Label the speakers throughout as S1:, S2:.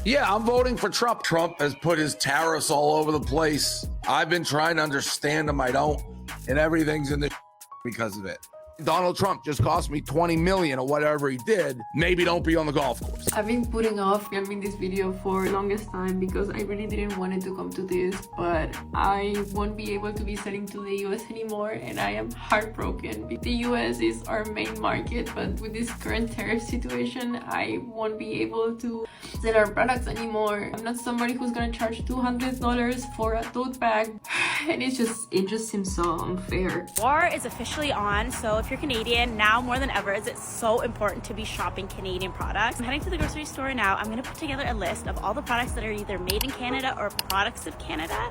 S1: Yeah, I'm voting for Trump. Trump has put his tariffs all over the place. I've been trying to understand them. I don't. And everything's in the because of it. Donald Trump just cost me 20 million or whatever he did. Maybe don't be on the golf course.
S2: I've been putting off filming this video for the longest time because I really didn't want it to come to this, but I won't be able to be selling to the US anymore and I am heartbroken. The US is our main market, but with this current tariff situation, I won't be able to sell our products anymore. I'm not somebody who's gonna charge $200 for a tote bag, and it just seems so unfair.
S3: War is officially on, so if you're Canadian, now more than ever is it so important to be shopping Canadian products. I'm heading to the grocery store now. I'm going to put together a list of all the products that are either made in Canada or products of Canada,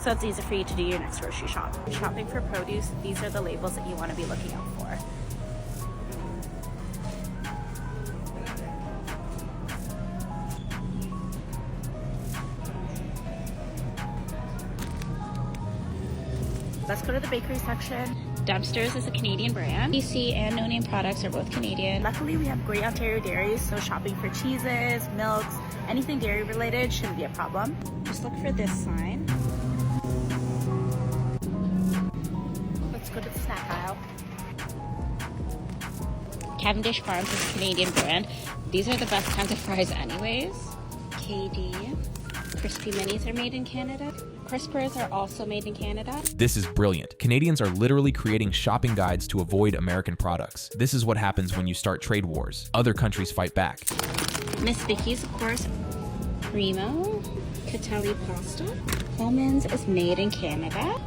S3: so it's easy for you to do your next grocery shop. Shopping for produce, these are the labels that you want to be looking out for. Let's go to the bakery section. Dempster's is a Canadian brand. BC and No Name products are both Canadian. Luckily, we have great Ontario dairies, so shopping for cheeses, milks, anything dairy related shouldn't be a problem. Just look for this sign. Let's go to the snack aisle. Cavendish Farms is a Canadian brand. These are the best kinds of fries anyways. KD. Crispy Minis are made in Canada. Crispers are also made in Canada.
S4: This is brilliant. Canadians are literally creating shopping guides to avoid American products. This is what happens when you start trade wars. Other countries fight back.
S3: Miss Vicky's, of course. Primo. Catelli Pasta. Hellman's is made in Canada.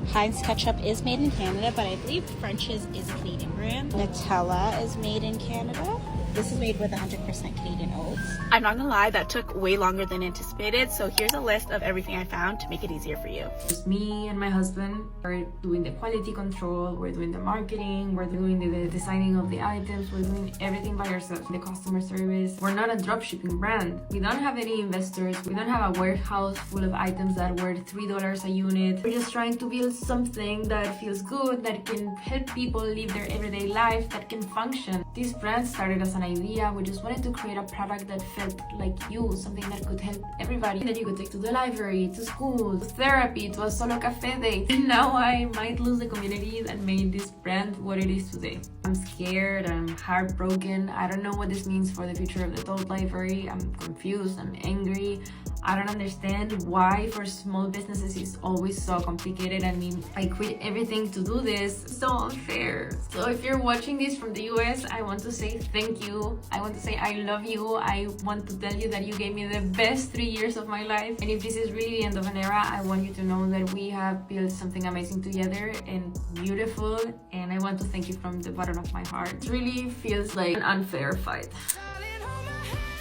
S3: Heinz Ketchup is made in Canada, but I believe French's is a Canadian brand. Nutella is made in Canada. This is made with 100% Canadian oats. I'm not gonna lie, that took way longer than anticipated, so here's a list of everything I found to make it easier for you.
S2: Just me and my husband are doing the quality control, we're doing the marketing, we're doing the designing of the items, we're doing everything by ourselves. The customer service. We're not a dropshipping brand. We don't have any investors. We don't have a warehouse full of items that were $3 a unit. We're just trying to build something that feels good, that can help people live their everyday life, that can function. This brand started as an idea. We just wanted to create a product that felt like you, something that could help everybody, that you could take to the library, to school, to therapy, to a solo cafe date. And now I might lose the community that made this brand what it is today. I'm scared, I'm heartbroken. I don't know what this means for the future of the adult library. I'm confused, I'm angry. I don't understand why for small businesses it's always so complicated. I mean, I quit everything to do this. It's so unfair. So if you're watching this from the US, I want to say thank you. I want to say I love you. I want to tell you that you gave me the best 3 years of my life. And if this is really the end of an era, I want you to know that we have built something amazing together and beautiful. And I want to thank you from the bottom of my heart. It really feels like an unfair fight.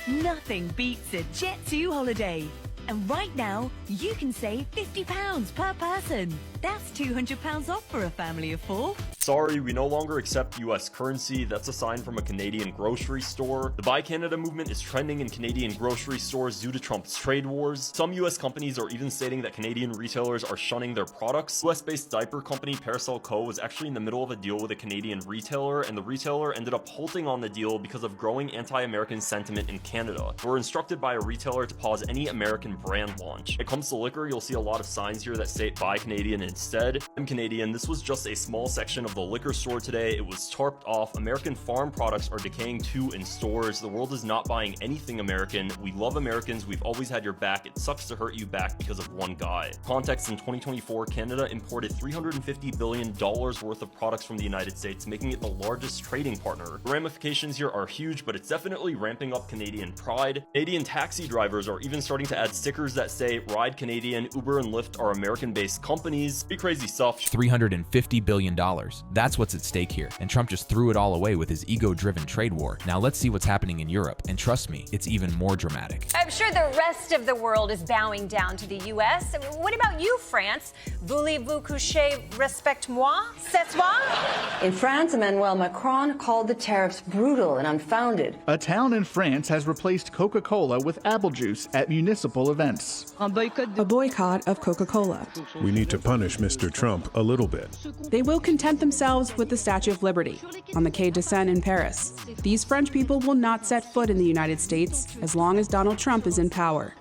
S5: Nothing beats a Jet2 holiday. And right now, you can save £50 per person. That's £200 off for a family of 4.
S6: Sorry, we no longer accept US currency. That's a sign from a Canadian grocery store. The Buy Canada movement is trending in Canadian grocery stores due to Trump's trade wars. Some US companies are even stating that Canadian retailers are shunning their products. US-based diaper company Parasol Co. was actually in the middle of a deal with a Canadian retailer, and the retailer ended up halting on the deal because of growing anti-American sentiment in Canada. We're instructed by a retailer to pause any American brand launch. When it comes to liquor, you'll see a lot of signs here that state Buy Canadian instead. I'm Canadian. This was just a small section of the liquor store today. It was tarped off. American farm products are decaying too in stores. The world is not buying anything American. We love Americans. We've always had your back. It sucks to hurt you back because of one guy. Context: in 2024, Canada imported $350 billion worth of products from the United States, making it the largest trading partner. The ramifications here are huge, but it's definitely ramping up Canadian pride. Canadian taxi drivers are even starting to add stickers that say Ride Canadian. Uber and Lyft are American-based companies. Pretty crazy stuff.
S4: $350 billion. That's what's at stake here. And Trump just threw it all away with his ego-driven trade war. Now let's see what's happening in Europe. And trust me, it's even more dramatic.
S7: I'm sure the rest of the world is bowing down to the US. What about you, France? Voulez-vous coucher respect-moi? C'est moi?
S8: In France, Emmanuel Macron called the tariffs brutal and unfounded.
S9: A town in France has replaced Coca-Cola with apple juice at municipal events.
S10: A boycott of Coca-Cola.
S11: We need to punish Mr. Trump a little bit.
S10: They will content themselves with the Statue of Liberty on the Quai de Seine in Paris. These French people will not set foot in the United States as long as Donald Trump is in power.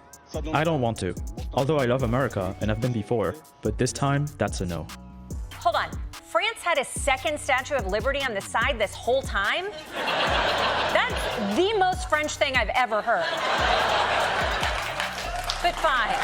S12: I don't want to, although I love America and I've been before, but this time, that's a no.
S7: Hold on. France had a second Statue of Liberty on the side this whole time? That's the most French thing I've ever heard. But fine.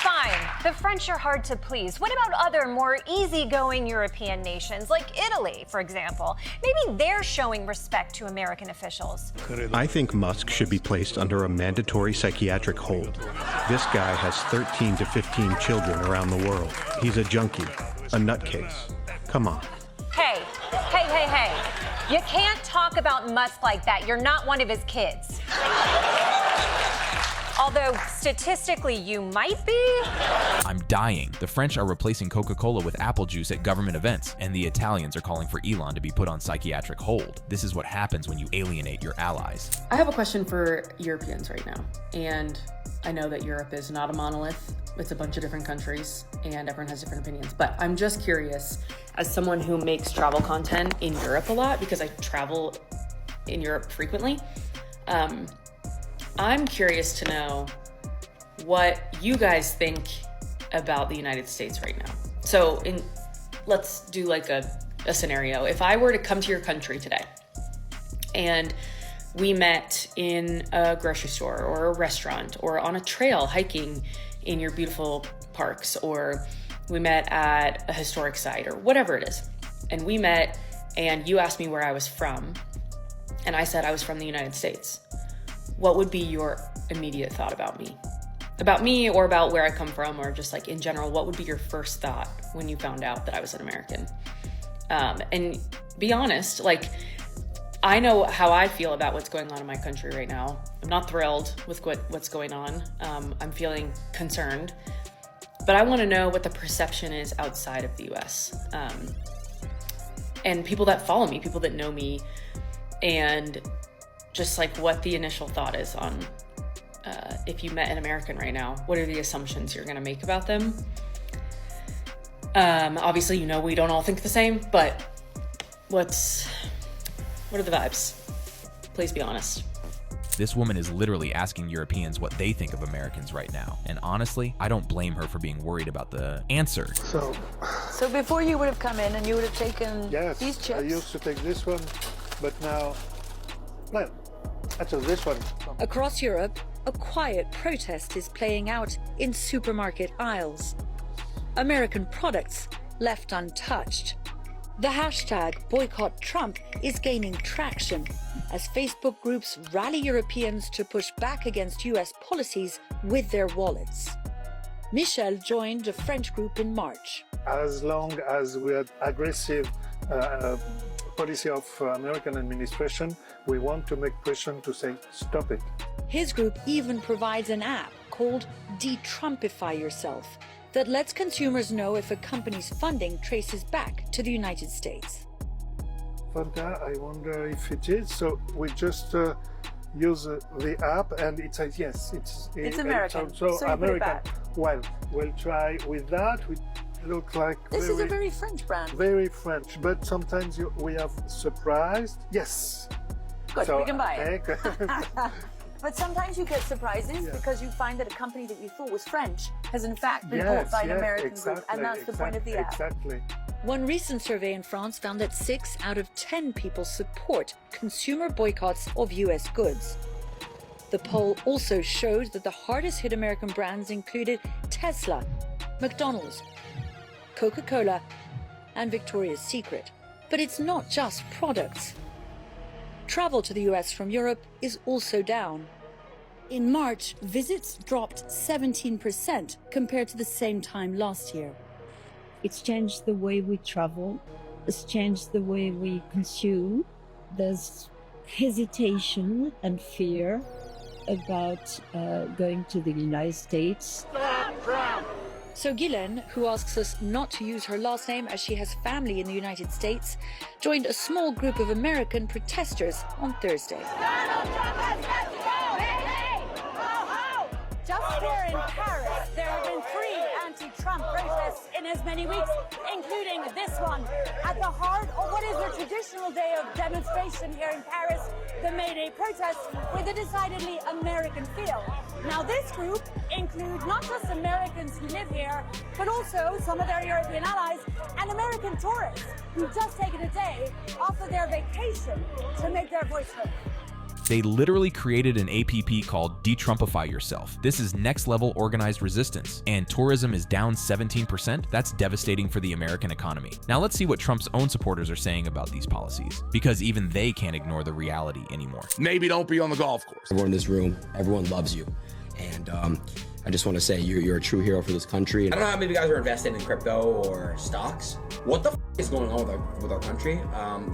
S7: Fine. The French are hard to please. What about other more easygoing European nations, like Italy, for example? Maybe they're showing respect to American officials.
S13: I think Musk should be placed under a mandatory psychiatric hold. This guy has 13 to 15 children around the world. He's a junkie, a nutcase. Come on.
S7: Hey. You can't talk about Musk like that. You're not one of his kids. Although, statistically, you might be.
S4: I'm dying. The French are replacing Coca-Cola with apple juice at government events, and the Italians are calling for Elon to be put on psychiatric hold. This is what happens when you alienate your allies.
S14: I have a question for Europeans right now, and I know that Europe is not a monolith. It's a bunch of different countries, and everyone has different opinions. But I'm just curious, as someone who makes travel content in Europe a lot, because I travel in Europe frequently, I'm curious to know what you guys think about the United States right now. So let's do like a scenario. If I were to come to your country today and we met in a grocery store or a restaurant or on a trail hiking in your beautiful parks, or we met at a historic site or whatever it is, and we met and you asked me where I was from and I said I was from the United States, what would be your immediate thought about me? About me or about where I come from, or just like in general, what would be your first thought when you found out that I was an American? And be honest, like, I know how I feel about what's going on in my country right now. I'm not thrilled with what's going on. I'm feeling concerned, but I want to know what the perception is outside of the US. And people that follow me, people that know me, and just like what the initial thought is on if you met an American right now, what are the assumptions you're gonna make about them? Obviously, you know, we don't all think the same, but what are the vibes? Please be honest.
S4: This woman is literally asking Europeans what they think of Americans right now. And honestly, I don't blame her for being worried about the answer.
S15: So before you would have come in and you would have taken these chips?
S16: I used to take this one, but now, well, I took this one.
S17: Across Europe, a quiet protest is playing out in supermarket aisles. American products left untouched. The hashtag Boycott Trump is gaining traction as Facebook groups rally Europeans to push back against US policies with their wallets. Michel joined a French group in March.
S16: As long as we had aggressive policy of American administration, we want to make pressure to say, stop it.
S17: His group even provides an app called De-Trumpify Yourself that lets consumers know if a company's funding traces back to the United States.
S16: Fanta, I wonder if it is. So we just use the app and it says, yes, it's
S15: American.
S16: So
S15: you
S16: American.
S15: put it back.
S16: Well, we'll try with that. We look like
S15: this is a very French brand.
S16: Very French, but sometimes we have surprised. Yes.
S15: Good,
S16: so,
S15: we can buy it.
S16: Okay.
S15: But sometimes you get surprises because you find that a company that you thought was French has in fact been bought by an American group, and that's the point of the app.
S16: Exactly.
S17: One recent survey in France found that 6 out of 10 people support consumer boycotts of US goods. The poll also showed that the hardest hit American brands included Tesla, McDonald's, Coca-Cola, and Victoria's Secret. But it's not just products. Travel to the US from Europe is also down. In March, visits dropped 17% compared to the same time last year.
S18: It's changed the way we travel. It's changed the way we consume. There's hesitation and fear about going to the United States.
S16: Stop Trump!
S17: So Gillian, who asks us not to use her last name as she has family in the United States, joined a small group of American protesters on Thursday.
S15: Just here in Paris, there have been 3 anti-Trump protests in as many weeks, including this one, at the heart of what is a traditional day of demonstration here in Paris, the May Day protest, with a decidedly American feel. Now, this group includes not just Americans who live here, but also some of their European allies and American tourists who've just taken a day off of their vacation to make their voice heard.
S4: They literally created an APP called De-Trumpify Yourself. This is next level organized resistance, and tourism is down 17%. That's devastating for the American economy. Now let's see what Trump's own supporters are saying about these policies, because even they can't ignore the reality anymore.
S1: Maybe don't be on the golf course.
S9: Everyone in this room, everyone loves you. And I just want to say you're a true hero for this country. I don't know how many of you guys are invested in crypto or stocks. What the is going on with our country?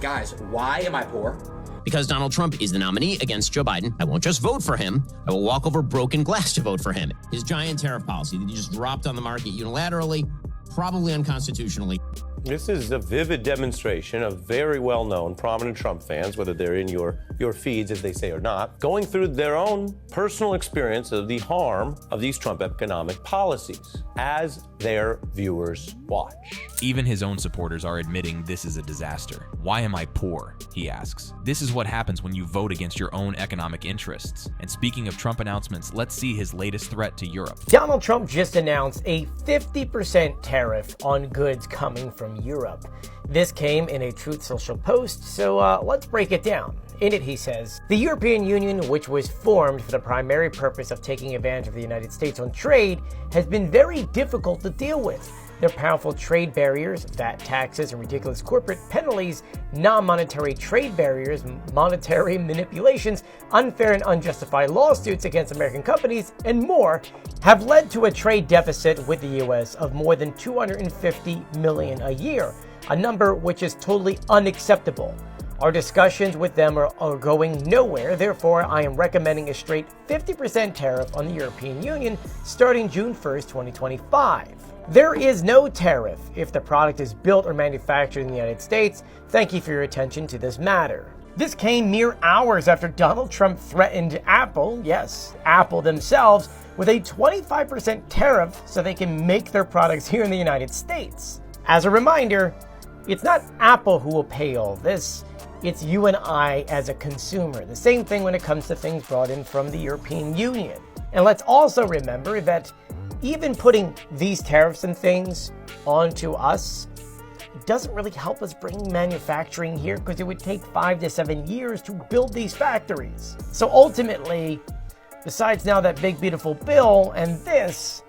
S9: Guys, why am I poor?
S19: Because Donald Trump is the nominee against Joe Biden, I won't just vote for him, I will walk over broken glass to vote for him. His giant tariff policy that he just dropped on the market unilaterally, probably unconstitutionally.
S20: This is a vivid demonstration of very well-known prominent Trump fans, whether they're in your feeds, as they say, or not, going through their own personal experience of the harm of these Trump economic policies as their viewers watch.
S4: Even his own supporters are admitting this is a disaster. Why am I poor? He asks. This is what happens when you vote against your own economic interests. And speaking of Trump announcements, let's see his latest threat to Europe.
S21: Donald Trump just announced a 50% tariff on goods coming from Europe. This came in a Truth Social post, so let's break it down. In it, he says, the European Union, which was formed for the primary purpose of taking advantage of the United States on trade, has been very difficult to deal with. Their powerful trade barriers, VAT taxes, and ridiculous corporate penalties, non-monetary trade barriers, monetary manipulations, unfair and unjustified lawsuits against American companies, and more have led to a trade deficit with the U.S. of more than $250 million a year, a number which is totally unacceptable. Our discussions with them are going nowhere, therefore I am recommending a straight 50% tariff on the European Union starting June 1st, 2025. There is no tariff if the product is built or manufactured in the United States. Thank you for your attention to this matter. This came mere hours after Donald Trump threatened Apple, yes, Apple themselves, with a 25% tariff so they can make their products here in the United States. As a reminder, it's not Apple who will pay all this. It's you and I as a consumer. The same thing when it comes to things brought in from the European Union. And let's also remember that even putting these tariffs and things onto us doesn't really help us bring manufacturing here because it would take 5 to 7 years to build these factories. So ultimately, besides now that big beautiful bill and this,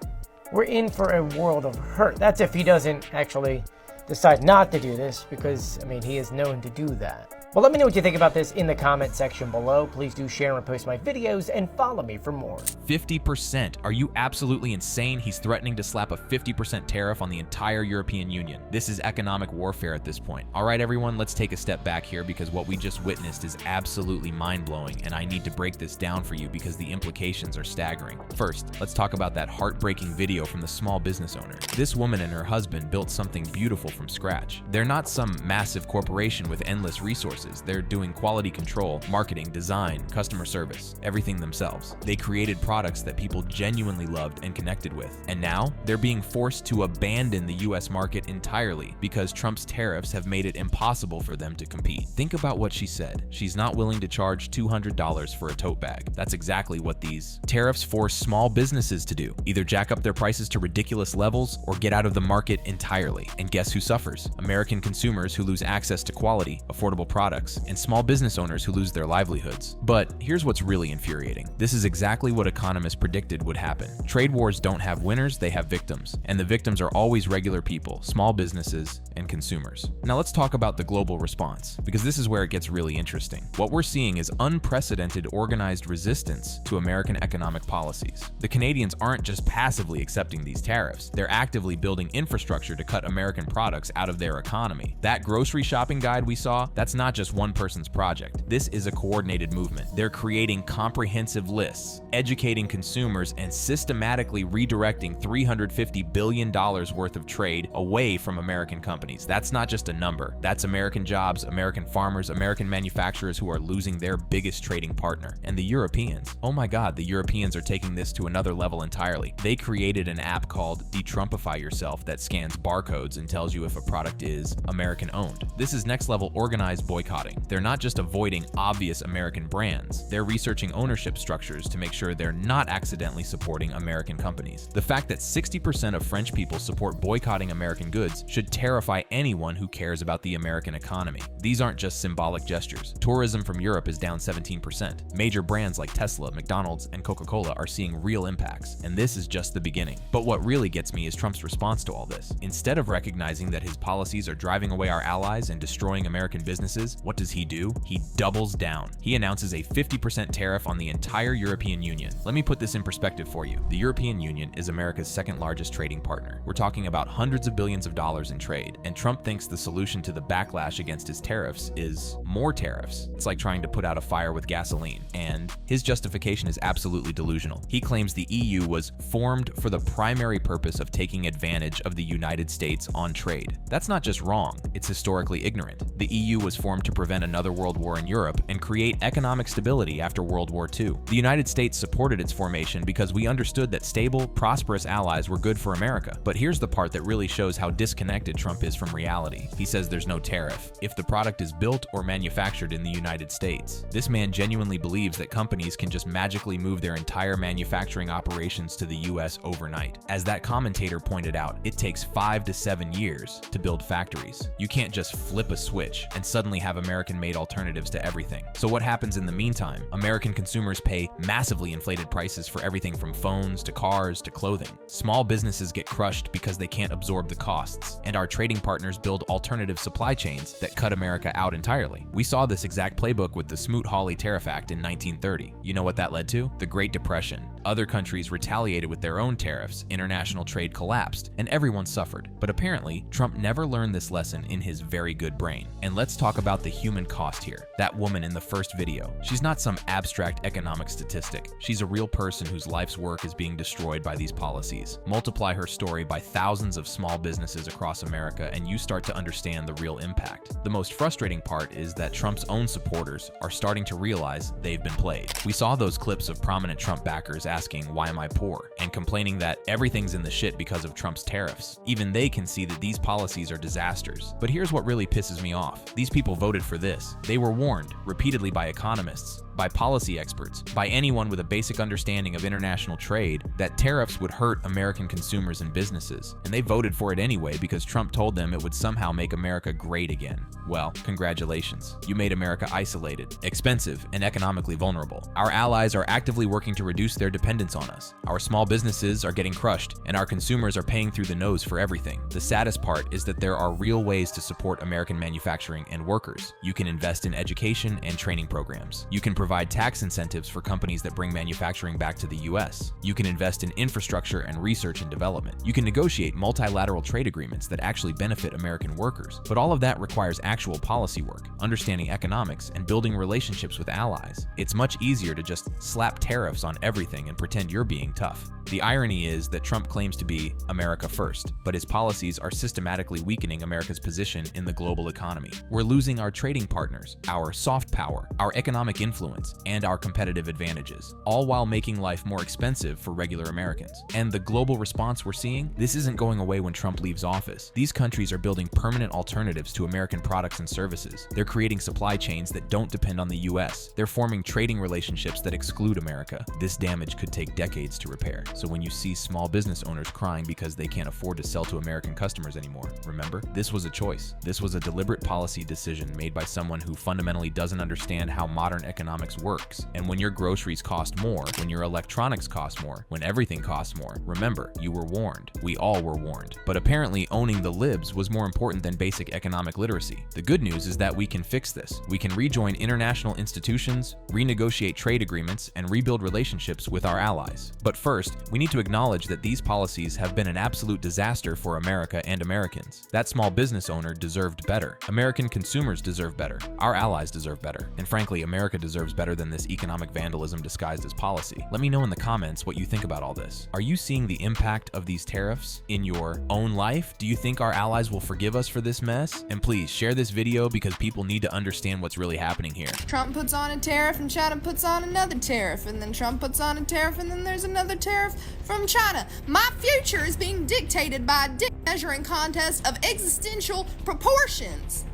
S21: we're in for a world of hurt. That's if he doesn't actually decide not to do this, because, I mean, he is known to do that. Well, let me know what you think about this in the comment section below. Please do share and repost my videos and follow me for more.
S4: 50%? Are you absolutely insane? He's threatening to slap a 50% tariff on the entire European Union. This is economic warfare at this point. All right, everyone, let's take a step back here because what we just witnessed is absolutely mind-blowing, and I need to break this down for you because the implications are staggering. First, let's talk about that heartbreaking video from the small business owner. This woman and her husband built something beautiful from scratch. They're not some massive corporation with endless resources. They're doing quality control, marketing, design, customer service, everything themselves. They created products that people genuinely loved and connected with. And now they're being forced to abandon the US market entirely because Trump's tariffs have made it impossible for them to compete. Think about what she said. She's not willing to charge $200 for a tote bag. That's exactly what these tariffs force small businesses to do. Either jack up their prices to ridiculous levels or get out of the market entirely. And guess who suffers? American consumers who lose access to quality, affordable products, and small business owners who lose their livelihoods. But here's what's really infuriating. This is exactly what economists predicted would happen. Trade wars don't have winners, they have victims. And the victims are always regular people, small businesses, and consumers. Now let's talk about the global response, because this is where it gets really interesting. What we're seeing is unprecedented organized resistance to American economic policies. The Canadians aren't just passively accepting these tariffs, they're actively building infrastructure to cut American products out of their economy. That grocery shopping guide we saw, that's not just just one person's project. This is a coordinated movement. They're creating comprehensive lists, educating consumers, and systematically redirecting $350 billion worth of trade away from American companies. That's not just a number. That's American jobs, American farmers, American manufacturers who are losing their biggest trading partner. And the Europeans. Oh my God, the Europeans are taking this to another level entirely. They created an app called De-Trumpify Yourself that scans barcodes and tells you if a product is American owned. This is next level organized boycotting. They're not just avoiding obvious American brands. They're researching ownership structures to make sure they're not accidentally supporting American companies. The fact that 60% of French people support boycotting American goods should terrify anyone who cares about the American economy. These aren't just symbolic gestures. Tourism from Europe is down 17%. Major brands like Tesla, McDonald's, and Coca-Cola are seeing real impacts, and this is just the beginning. But what really gets me is Trump's response to all this. Instead of recognizing that his policies are driving away our allies and destroying American businesses, what does he do? He doubles down. He announces a 50% tariff on the entire European Union. Let me put this in perspective for you. The European Union is America's second largest trading partner. We're talking about hundreds of billions of dollars in trade, and Trump thinks the solution to the backlash against his tariffs is more tariffs. It's like trying to put out a fire with gasoline, and his justification is absolutely delusional. He claims the EU was formed for the primary purpose of taking advantage of the United States on trade. That's not just wrong, it's historically ignorant. The EU was formed to prevent another world war in Europe and create economic stability after World War II. The United States supported its formation because we understood that stable, prosperous allies were good for America. But here's the part that really shows how disconnected Trump is from reality. He says there's no tariff if the product is built or manufactured in the United States. This man genuinely believes that companies can just magically move their entire manufacturing operations to the US overnight. As that commentator pointed out, it takes 5 to 7 years to build factories. You can't just flip a switch and suddenly have American-made alternatives to everything. So what happens in the meantime? American consumers pay massively inflated prices for everything from phones to cars to clothing. Small businesses get crushed because they can't absorb the costs, and our trading partners build alternative supply chains that cut America out entirely. We saw this exact playbook with the Smoot-Hawley Tariff Act in 1930. You know what that led to? The Great Depression. Other countries retaliated with their own tariffs, international trade collapsed, and everyone suffered. But apparently, Trump never learned this lesson in his very good brain. And let's talk about the human cost here. That woman in the first video. She's not some abstract economic statistic. She's a real person whose life's work is being destroyed by these policies. Multiply her story by thousands of small businesses across America, and you start to understand the real impact. The most frustrating part is that Trump's own supporters are starting to realize they've been played. We saw those clips of prominent Trump backers asking, "Why am I poor?" and complaining that everything's in the shit because of Trump's tariffs. Even they can see that these policies are disasters. But here's what really pisses me off. These people voted for this. They were warned repeatedly by economists, by policy experts, by anyone with a basic understanding of international trade that tariffs would hurt American consumers and businesses. And they voted for it anyway because Trump told them it would somehow make America great again. Well, congratulations. You made America isolated, expensive, and economically vulnerable. Our allies are actively working to reduce their dependence on us. Our small businesses are getting crushed, and our consumers are paying through the nose for everything. The saddest part is that there are real ways to support American manufacturing and workers. You can invest in education and training programs. You can provide tax incentives for companies that bring manufacturing back to the US. You can invest in infrastructure and research and development. You can negotiate multilateral trade agreements that actually benefit American workers. But all of that requires actual policy work, understanding economics, and building relationships with allies. It's much easier to just slap tariffs on everything and pretend you're being tough. The irony is that Trump claims to be America first, but his policies are systematically weakening America's position in the global economy. We're losing our trading partners, our soft power, our economic influence, and our competitive advantages, all while making life more expensive for regular Americans. And the global response we're seeing? This isn't going away when Trump leaves office. These countries are building permanent alternatives to American products and services. They're creating supply chains that don't depend on the US. They're forming trading relationships that exclude America. This damage could take decades to repair. So when you see small business owners crying because they can't afford to sell to American customers anymore, remember, this was a choice. This was a deliberate policy decision made by someone who fundamentally doesn't understand how modern economics works. And when your groceries cost more, when your electronics cost more, when everything costs more, remember, you were warned. We all were warned. But apparently owning the libs was more important than basic economic literacy. The good news is that we can fix this. We can rejoin international institutions, renegotiate trade agreements, and rebuild relationships with our allies. But first, We need to acknowledge that these policies have been an absolute disaster for America and Americans. That small business owner deserved better. American consumers deserve better. Our allies deserve better. And frankly, America deserves better than this economic vandalism disguised as policy. Let me know in the comments what you think about all this. Are you seeing the impact of these tariffs in your own life? Do you think our allies will forgive us for this mess? And please share this video because people need to understand what's really happening here.
S3: Trump puts on a tariff and China puts on another tariff, and then Trump puts on a tariff and then there's another tariff from China. My future is being dictated by a dick measuring contest of existential proportions.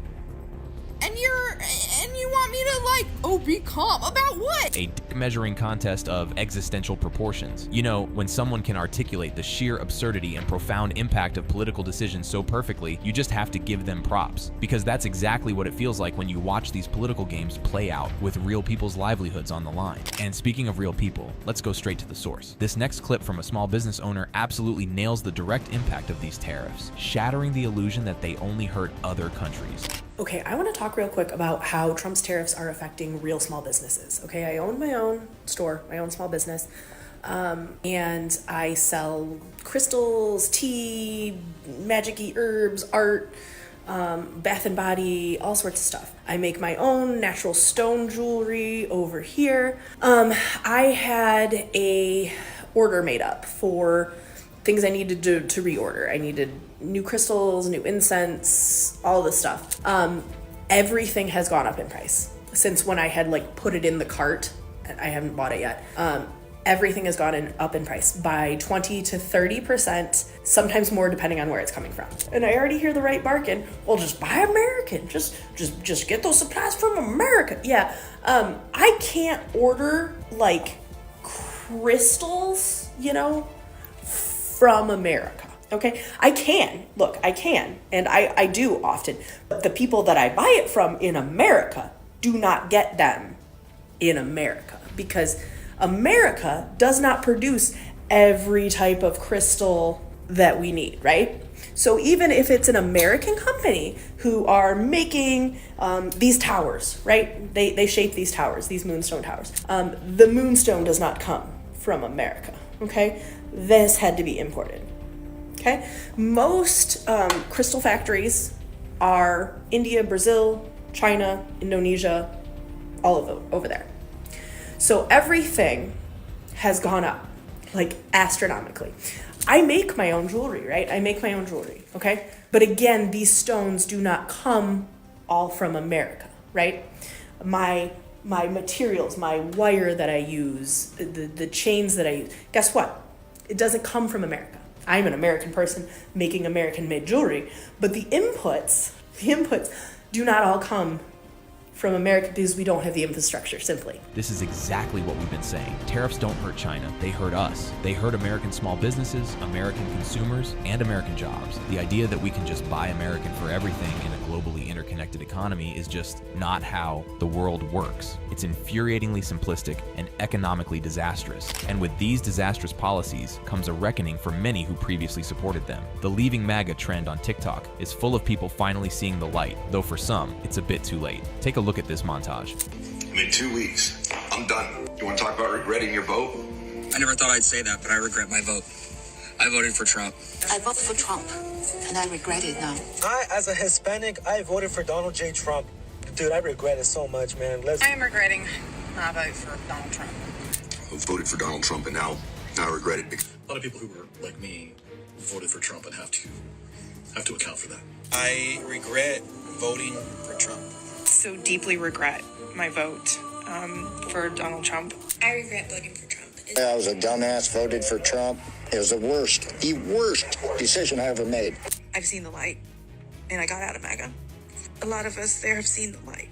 S3: And you want me to, like, oh, be calm about what?
S4: A dick measuring contest of existential proportions. You know, when someone can articulate the sheer absurdity and profound impact of political decisions so perfectly, you just have to give them props. Because that's exactly what it feels like when you watch these political games play out with real people's livelihoods on the line. And speaking of real people, let's go straight to the source. This next clip from a small business owner absolutely nails the direct impact of these tariffs, shattering the illusion that they only hurt other countries.
S22: Okay, I want to talk real quick about how Trump's tariffs are affecting real small businesses. Okay, I own my own store, my own small business, and I sell crystals, tea, magic-y herbs, art, bath and body, all sorts of stuff. I make my own natural stone jewelry over here. I had a order made up for things I needed to reorder. I needed new crystals, new incense, all this stuff. Everything has gone up in price since when I had like put it in the cart. I haven't bought it yet. Everything has gone up in price by 20 to 30%, sometimes more depending on where it's coming from. And I already hear the right bargain. Well, just buy American. Just get those supplies from America. Yeah. I can't order like crystals, you know, from America. Okay, I can. Look, I can. And I do often. But the people that I buy it from in America do not get them in America because America does not produce every type of crystal that we need, right? So even if it's an American company who are making these towers, right? They shape these towers, these moonstone towers. The moonstone does not come from America, okay? This had to be imported. Okay, most crystal factories are India, Brazil, China, Indonesia, all of over there. So everything has gone up, like astronomically. I make my own jewelry, right? I make my own jewelry, okay? But again, these stones do not come all from America, right? My materials, my wire that I use, the chains that I use, guess what? It doesn't come from America. I'm an American person making American-made jewelry, but the inputs do not all come from America because we don't have the infrastructure, simply.
S4: This is exactly what we've been saying. Tariffs don't hurt China, they hurt us. They hurt American small businesses, American consumers, and American jobs. The idea that we can just buy American for everything in a globally interconnected economy is just not how the world works. It's infuriatingly simplistic and economically disastrous. And with these disastrous policies comes a reckoning for many who previously supported them. The Leaving MAGA trend on TikTok is full of people finally seeing the light, though for some, it's a bit too late. Take a look at this montage.
S23: I'm in 2 weeks. I'm done. You want to talk about regretting your vote?
S24: I never thought I'd say that, but I regret my vote. I voted for Trump.
S25: I voted for Trump, and I regret it now.
S26: As a Hispanic, I voted for Donald J. Trump. Dude, I regret it so much, man.
S25: I am regretting my vote for Donald Trump.
S23: I voted for Donald Trump, and now I regret it. Because
S27: a lot of people who were like me voted for Trump and have to account for that.
S28: I regret voting for Trump.
S29: So deeply regret my vote for Donald Trump.
S25: I regret voting for Trump.
S30: I was a dumbass, voted for Trump. It was the worst decision I ever made.
S29: I've seen the light, and I got out of MAGA. A lot of us there have seen the light.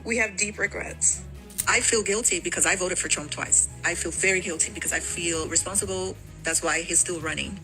S29: We have deep regrets.
S25: I feel guilty because I voted for Trump twice. I feel very guilty because I feel responsible That's why he's still running.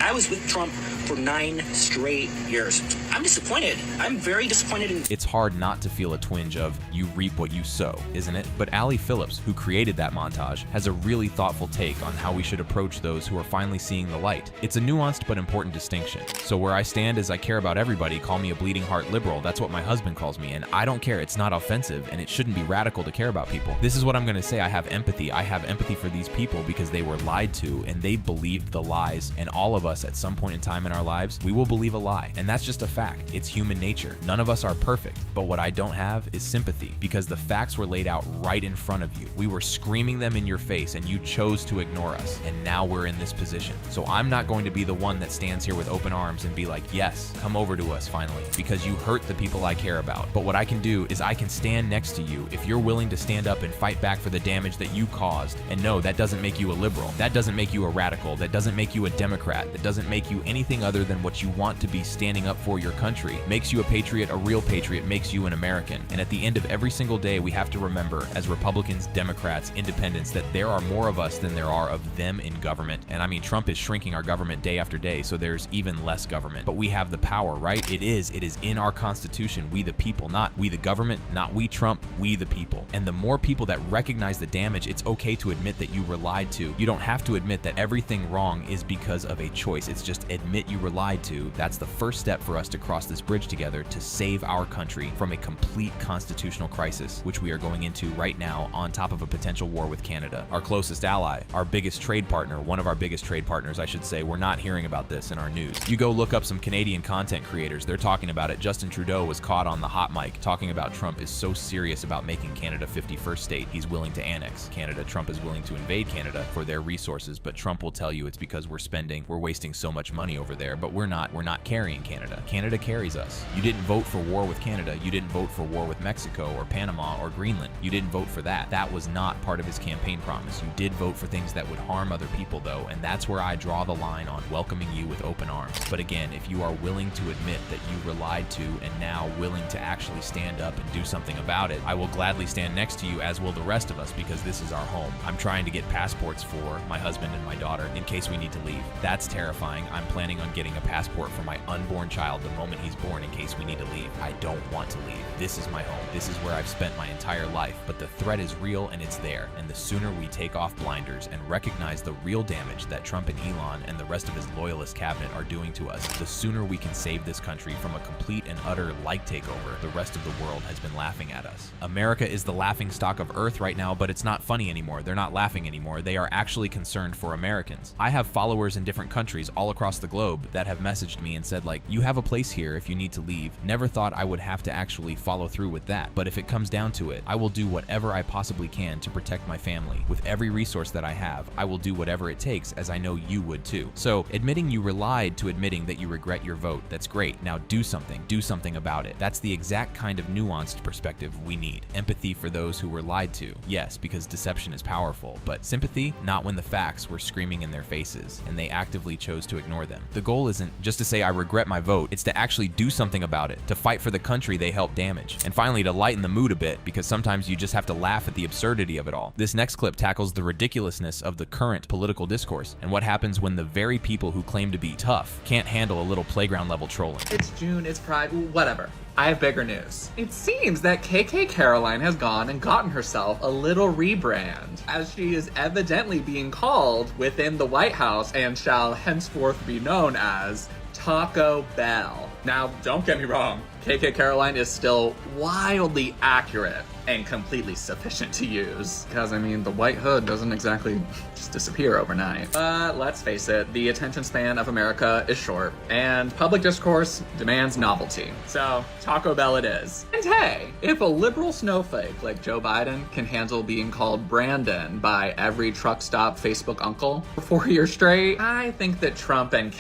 S24: I was with Trump for 9 straight years. I'm disappointed. I'm very disappointed in...
S4: It's hard not to feel a twinge of you reap what you sow, isn't it? But Allie Phillips, who created that montage, has a really thoughtful take on how we should approach those who are finally seeing the light. It's a nuanced but important distinction. So where I stand is I care about everybody. Call me a bleeding heart liberal. That's what my husband calls me, and I don't care. It's not offensive, and it shouldn't be radical to care about people. This is what I'm going to say. I have empathy. I have empathy for these people because they were lied to, and they believed the lies, and all of us at some point in time in our lives, we will believe a lie, and that's just a fact. It's human nature. None of us are perfect, but what I don't have is sympathy, because the facts were laid out right in front of you. We were screaming them in your face, and you chose to ignore us, and now we're in this position. So I'm not going to be the one that stands here with open arms and be like, yes, come over to us finally, because you hurt the people I care about. But what I can do is I can stand next to you if you're willing to stand up and fight back for the damage that you caused. And no, that doesn't make you a liberal. That doesn't make you a radical. That doesn't make you a Democrat. That doesn't make you anything other than what you want to be, standing up for your country. Makes you a patriot, a real patriot, makes you an American. And at the end of every single day, we have to remember, as Republicans, Democrats, independents, that there are more of us than there are of them in government. And I mean, Trump is shrinking our government day after day, so there's even less government. But we have the power, right? It is in our Constitution. We the people, not we the government, not we Trump, we the people. And the more people that recognize the damage, it's okay to admit that you were lied to. You don't have to admit that everything wrong is because of a choice. It's just admit you were lied to. That's the first step for us to cross this bridge together to save our country from a complete constitutional crisis, which we are going into right now on top of a potential war with Canada, our closest ally, our biggest trade partner, one of our biggest trade partners, I should say. We're not hearing about this in our news. You go look up some Canadian content creators, they're talking about it. Justin Trudeau was caught on the hot mic talking about Trump is so serious about making Canada 51st state, he's willing to annex Canada. Trump is willing to invade Canada for their resources, but Trump will tell you it's because we're wasting so much money over there, but we're not carrying Canada. Canada carries us. You didn't vote for war with Canada. You didn't vote for war with Mexico or Panama or Greenland. You didn't vote for that. That was not part of his campaign promise. You did vote for things that would harm other people, though, and that's where I draw the line on welcoming you with open arms. But again, if you are willing to admit that you were lied to and now willing to actually stand up and do something about it, I will gladly stand next to you, as will the rest of us, because this is our home. I'm trying to get passports for my husband and my daughter in case we need to leave. That's terrifying. I'm planning on getting a passport for my unborn child the moment he's born in case we need to leave. I don't want to leave. This is my home. This is where I've spent my entire life, but the threat is real and it's there. And the sooner we take off blinders and recognize the real damage that Trump and Elon and the rest of his loyalist cabinet are doing to us, the sooner we can save this country from a complete and utter like takeover. The rest of the world has been laughing at us. America is the laughing stock of Earth right now, but it's not funny anymore. They're not laughing anymore. They are actually concerned for Americans. I have followers in different countries all across the globe that have messaged me and said, like, you have a place here if you need to leave. Never thought I would have to actually follow through with that. But if it comes down to it, I will do whatever I possibly can to protect my family. With every resource that I have, I will do whatever it takes, as I know you would too. So admitting you were lied to admitting that you regret your vote, that's great. Now do something about it. That's the exact kind of nuanced perspective we need. Empathy for those who were lied to. Yes, because deception is powerful, but sympathy, not when the facts were screaming in their faces and they actively chose to ignore them. The goal isn't just to say I regret my vote, it's to actually do something about it, to fight for the country they helped damage. And finally, to lighten the mood a bit, because sometimes you just have to laugh at the absurdity of it all. This next clip tackles the ridiculousness of the current political discourse and what happens when the very people who claim to be tough can't handle a little playground level trolling.
S2: It's June, it's Pride, whatever. I have bigger news. It seems that KK Caroline has gone and gotten herself a little rebrand, as she is evidently being called within the White House and shall henceforth be known as Taco Bell. Now, don't get me wrong, KK Caroline is still wildly accurate and completely sufficient to use. Because, I mean, the white hood doesn't exactly just disappear overnight. But let's face it, the attention span of America is short, and public discourse demands novelty. So, Taco Bell it is. And hey, if a liberal snowflake like Joe Biden can handle being called Brandon by every truck stop Facebook uncle for 4 years straight, I think that Trump and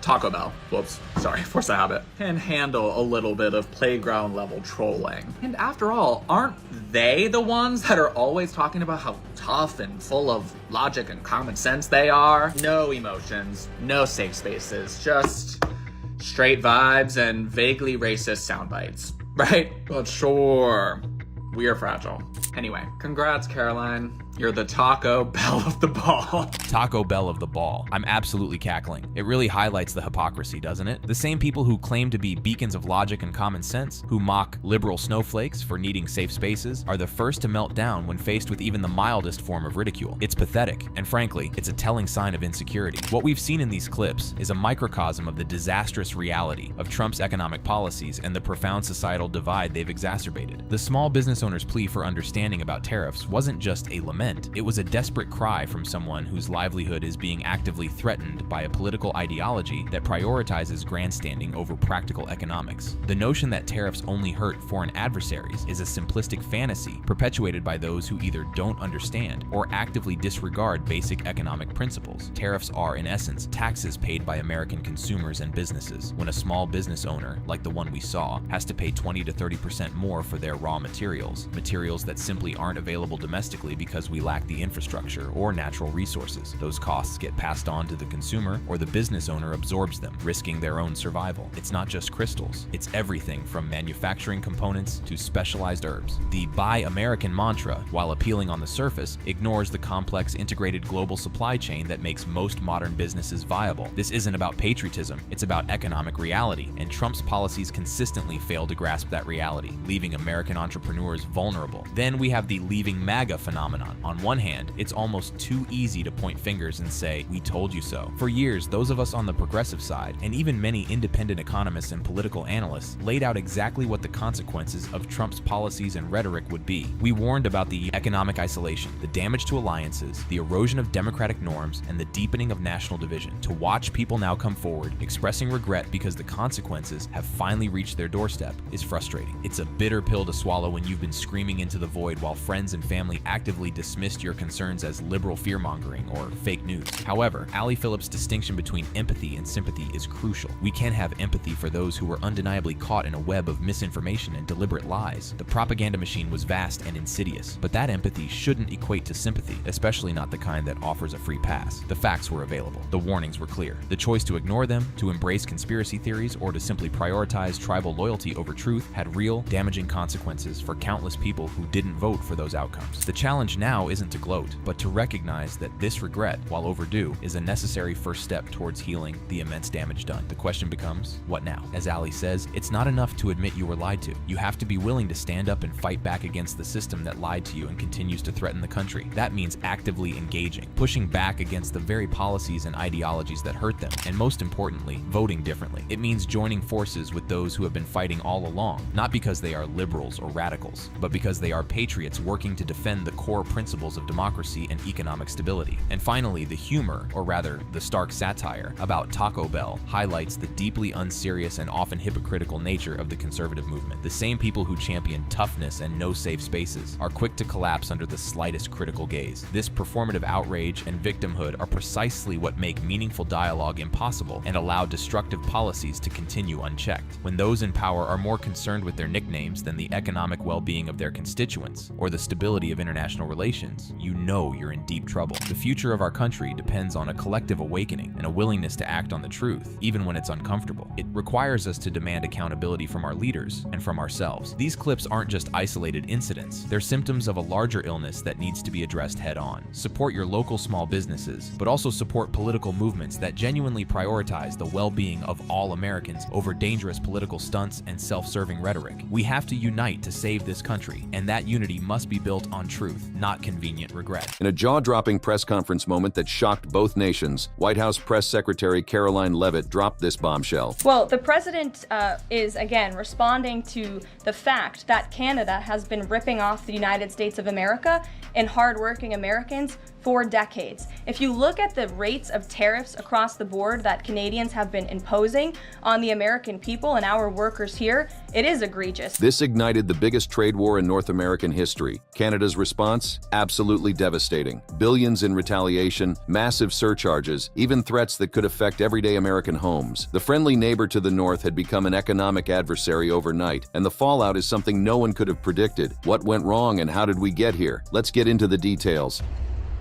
S2: Taco Bell, whoops, sorry, force of habit, can handle a little bit of playground level trolling. And after all, aren't they the ones that are always talking about how tough and full of logic and common sense they are? No emotions, no safe spaces, just straight vibes and vaguely racist sound bites, right? But sure, we are fragile. Anyway, congrats, Caroline. You're the Taco Bell of the ball.
S4: Taco Bell of the ball. I'm absolutely cackling. It really highlights the hypocrisy, doesn't it? The same people who claim to be beacons of logic and common sense, who mock liberal snowflakes for needing safe spaces, are the first to melt down when faced with even the mildest form of ridicule. It's pathetic, and frankly, it's a telling sign of insecurity. What we've seen in these clips is a microcosm of the disastrous reality of Trump's economic policies and the profound societal divide they've exacerbated. The small business owner's plea for understanding about tariffs wasn't just a lament, it was a desperate cry from someone whose livelihood is being actively threatened by a political ideology that prioritizes grandstanding over practical economics. The notion that tariffs only hurt foreign adversaries is a simplistic fantasy perpetuated by those who either don't understand or actively disregard basic economic principles. Tariffs are, in essence, taxes paid by American consumers and businesses when a small business owner, like the one we saw, has to pay 20 to 30% more for their raw materials that simply aren't available domestically because we lack the infrastructure or natural resources. Those costs get passed on to the consumer, or the business owner absorbs them, risking their own survival. It's not just crystals, it's everything from manufacturing components to specialized herbs. The Buy American mantra, while appealing on the surface, ignores the complex integrated global supply chain that makes most modern businesses viable. This isn't about patriotism, it's about economic reality, and Trump's policies consistently fail to grasp that reality, leaving American entrepreneurs vulnerable. Then we have the leaving MAGA phenomenon. On one hand, it's almost too easy to point fingers and say, "We told you so." For years, those of us on the progressive side, and even many independent economists and political analysts, laid out exactly what the consequences of Trump's policies and rhetoric would be. We warned about the economic isolation, the damage to alliances, the erosion of democratic norms, and the deepening of national division. To watch people now come forward, expressing regret because the consequences have finally reached their doorstep, is frustrating. It's a bitter pill to swallow when you've been screaming into the void while friends and family actively dismissed your concerns as liberal fear-mongering or fake news. However, Allie Phillips' distinction between empathy and sympathy is crucial. We can have empathy for those who were undeniably caught in a web of misinformation and deliberate lies. The propaganda machine was vast and insidious, but that empathy shouldn't equate to sympathy, especially not the kind that offers a free pass. The facts were available. The warnings were clear. The choice to ignore them, to embrace conspiracy theories, or to simply prioritize tribal loyalty over truth had real, damaging consequences for countless people who didn't vote for those outcomes. The challenge now isn't to gloat, but to recognize that this regret, while overdue, is a necessary first step towards healing the immense damage done. The question becomes, what now? As Allie says, it's not enough to admit you were lied to. You have to be willing to stand up and fight back against the system that lied to you and continues to threaten the country. That means actively engaging, pushing back against the very policies and ideologies that hurt them, and most importantly, voting differently. It means joining forces with those who have been fighting all along, not because they are liberals or radicals, but because they are patriots working to defend the core principles of democracy and economic stability. And finally, the humor, or rather, the stark satire, about Taco Bell highlights the deeply unserious and often hypocritical nature of the conservative movement. The same people who champion toughness and no safe spaces are quick to collapse under the slightest critical gaze. This performative outrage and victimhood are precisely what make meaningful dialogue impossible and allow destructive policies to continue unchecked. When those in power are more concerned with their nicknames than the economic well-being of their constituents or the stability of international relations, you know you're in deep trouble. The future of our country depends on a collective awakening and a willingness to act on the truth, even when it's uncomfortable. It requires us to demand accountability from our leaders and from ourselves. These clips aren't just isolated incidents, they're symptoms of a larger illness that needs to be addressed head-on. Support your local small businesses, but also support political movements that genuinely prioritize the well-being of all Americans over dangerous political stunts and self-serving rhetoric. We have to unite to save this country, and that unity must be built on truth, not convenient regret.
S5: In a jaw-dropping press conference moment that shocked both nations, White House Press Secretary Caroline Leavitt dropped this bombshell.
S6: Well, the president is, again, responding to the fact that Canada has been ripping off the United States of America and hardworking Americans for decades. If you look at the rates of tariffs across the board that Canadians have been imposing on the American people and our workers here, it is egregious.
S5: This ignited the biggest trade war in North American history. Canada's response? Absolutely devastating. Billions in retaliation, massive surcharges, even threats that could affect everyday American homes. The friendly neighbor to the north had become an economic adversary overnight, and the fallout is something no one could have predicted. What went wrong and how did we get here? Let's get into the details.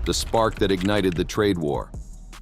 S5: The spark that ignited the trade war.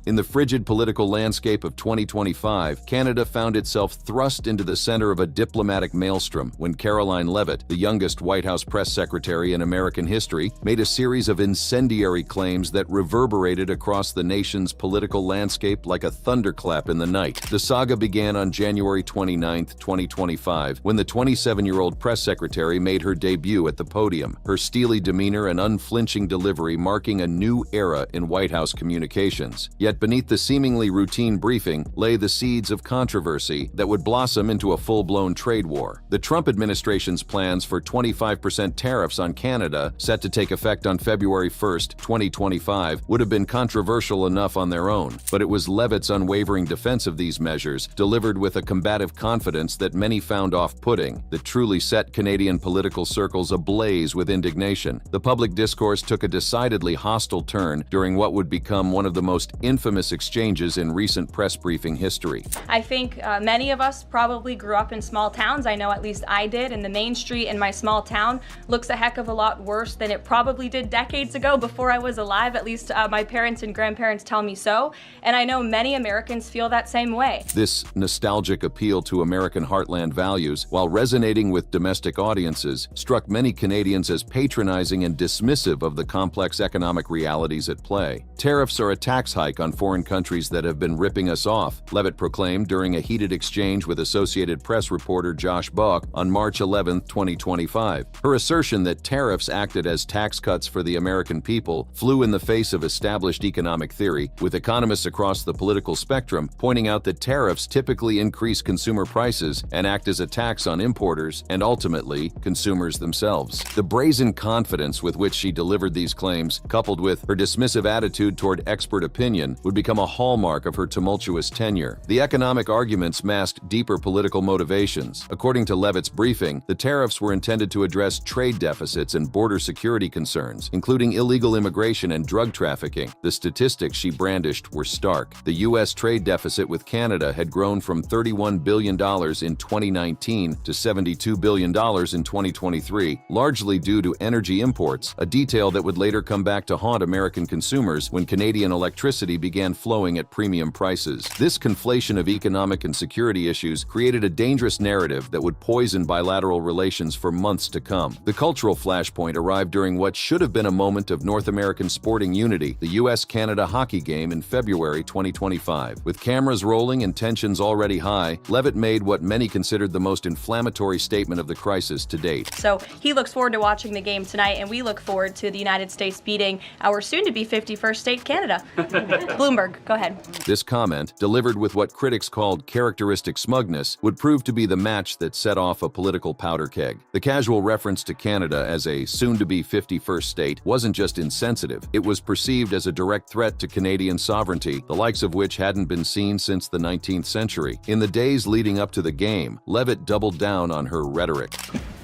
S5: In the frigid political landscape of 2025, Canada found itself thrust into the center of a diplomatic maelstrom when Caroline Leavitt, the youngest White House press secretary in American history, made a series of incendiary claims that reverberated across the nation's political landscape like a thunderclap in the night. The saga began on January 29, 2025, when the 27-year-old press secretary made her debut at the podium, her steely demeanor and unflinching delivery marking a new era in White House communications. Yet beneath the seemingly routine briefing lay the seeds of controversy that would blossom into a full-blown trade war. The Trump administration's plans for 25% tariffs on Canada, set to take effect on February 1, 2025, would have been controversial enough on their own, but it was Leavitt's unwavering defense of these measures, delivered with a combative confidence that many found off-putting, that truly set Canadian political circles ablaze with indignation. The public discourse took a decidedly hostile turn during what would become one of the most infamous exchanges in recent press briefing history.
S6: I think many of us probably grew up in small towns. I know at least I did, and the main street in my small town looks a heck of a lot worse than it probably did decades ago before I was alive. At least my parents and grandparents tell me so, and I know many Americans feel that same way.
S5: This nostalgic appeal to American heartland values, while resonating with domestic audiences, struck many Canadians as patronizing and dismissive of the complex economic realities at play. Tariffs are a tax hike on foreign countries that have been ripping us off, Leavitt proclaimed during a heated exchange with Associated Press reporter Josh Buck on March 11, 2025. Her assertion that tariffs acted as tax cuts for the American people flew in the face of established economic theory, with economists across the political spectrum pointing out that tariffs typically increase consumer prices and act as a tax on importers and ultimately consumers themselves. The brazen confidence with which she delivered these claims, coupled with her dismissive attitude toward expert opinion, would become a hallmark of her tumultuous tenure. The economic arguments masked deeper political motivations. According to Leavitt's briefing, the tariffs were intended to address trade deficits and border security concerns, including illegal immigration and drug trafficking. The statistics she brandished were stark. The U.S. trade deficit with Canada had grown from $31 billion in 2019 to $72 billion in 2023, largely due to energy imports, a detail that would later come back to haunt American consumers when Canadian electricity began flowing at premium prices. This conflation of economic and security issues created a dangerous narrative that would poison bilateral relations for months to come. The cultural flashpoint arrived during what should have been a moment of North American sporting unity, the U.S.-Canada hockey game in February 2025. With cameras rolling and tensions already high, Leavitt made what many considered the most inflammatory statement of the crisis to date.
S6: So he looks forward to watching the game tonight, and we look forward to the United States beating our soon-to-be 51st state, Canada. Bloomberg, go ahead.
S5: This comment, delivered with what critics called characteristic smugness, would prove to be the match that set off a political powder keg. The casual reference to Canada as a soon-to-be 51st state wasn't just insensitive, it was perceived as a direct threat to Canadian sovereignty, the likes of which hadn't been seen since the 19th century. In the days leading up to the game, Leavitt doubled down on her rhetoric.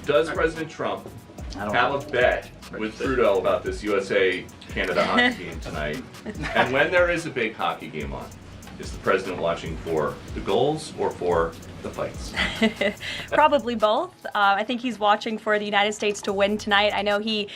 S7: Does President Trump have a bet with Trudeau about this USA-Canada hockey game tonight? And when there is a big hockey game on, is the president watching for the goals or for the fights?
S6: Probably both. I think he's watching for the United States to win tonight. I know he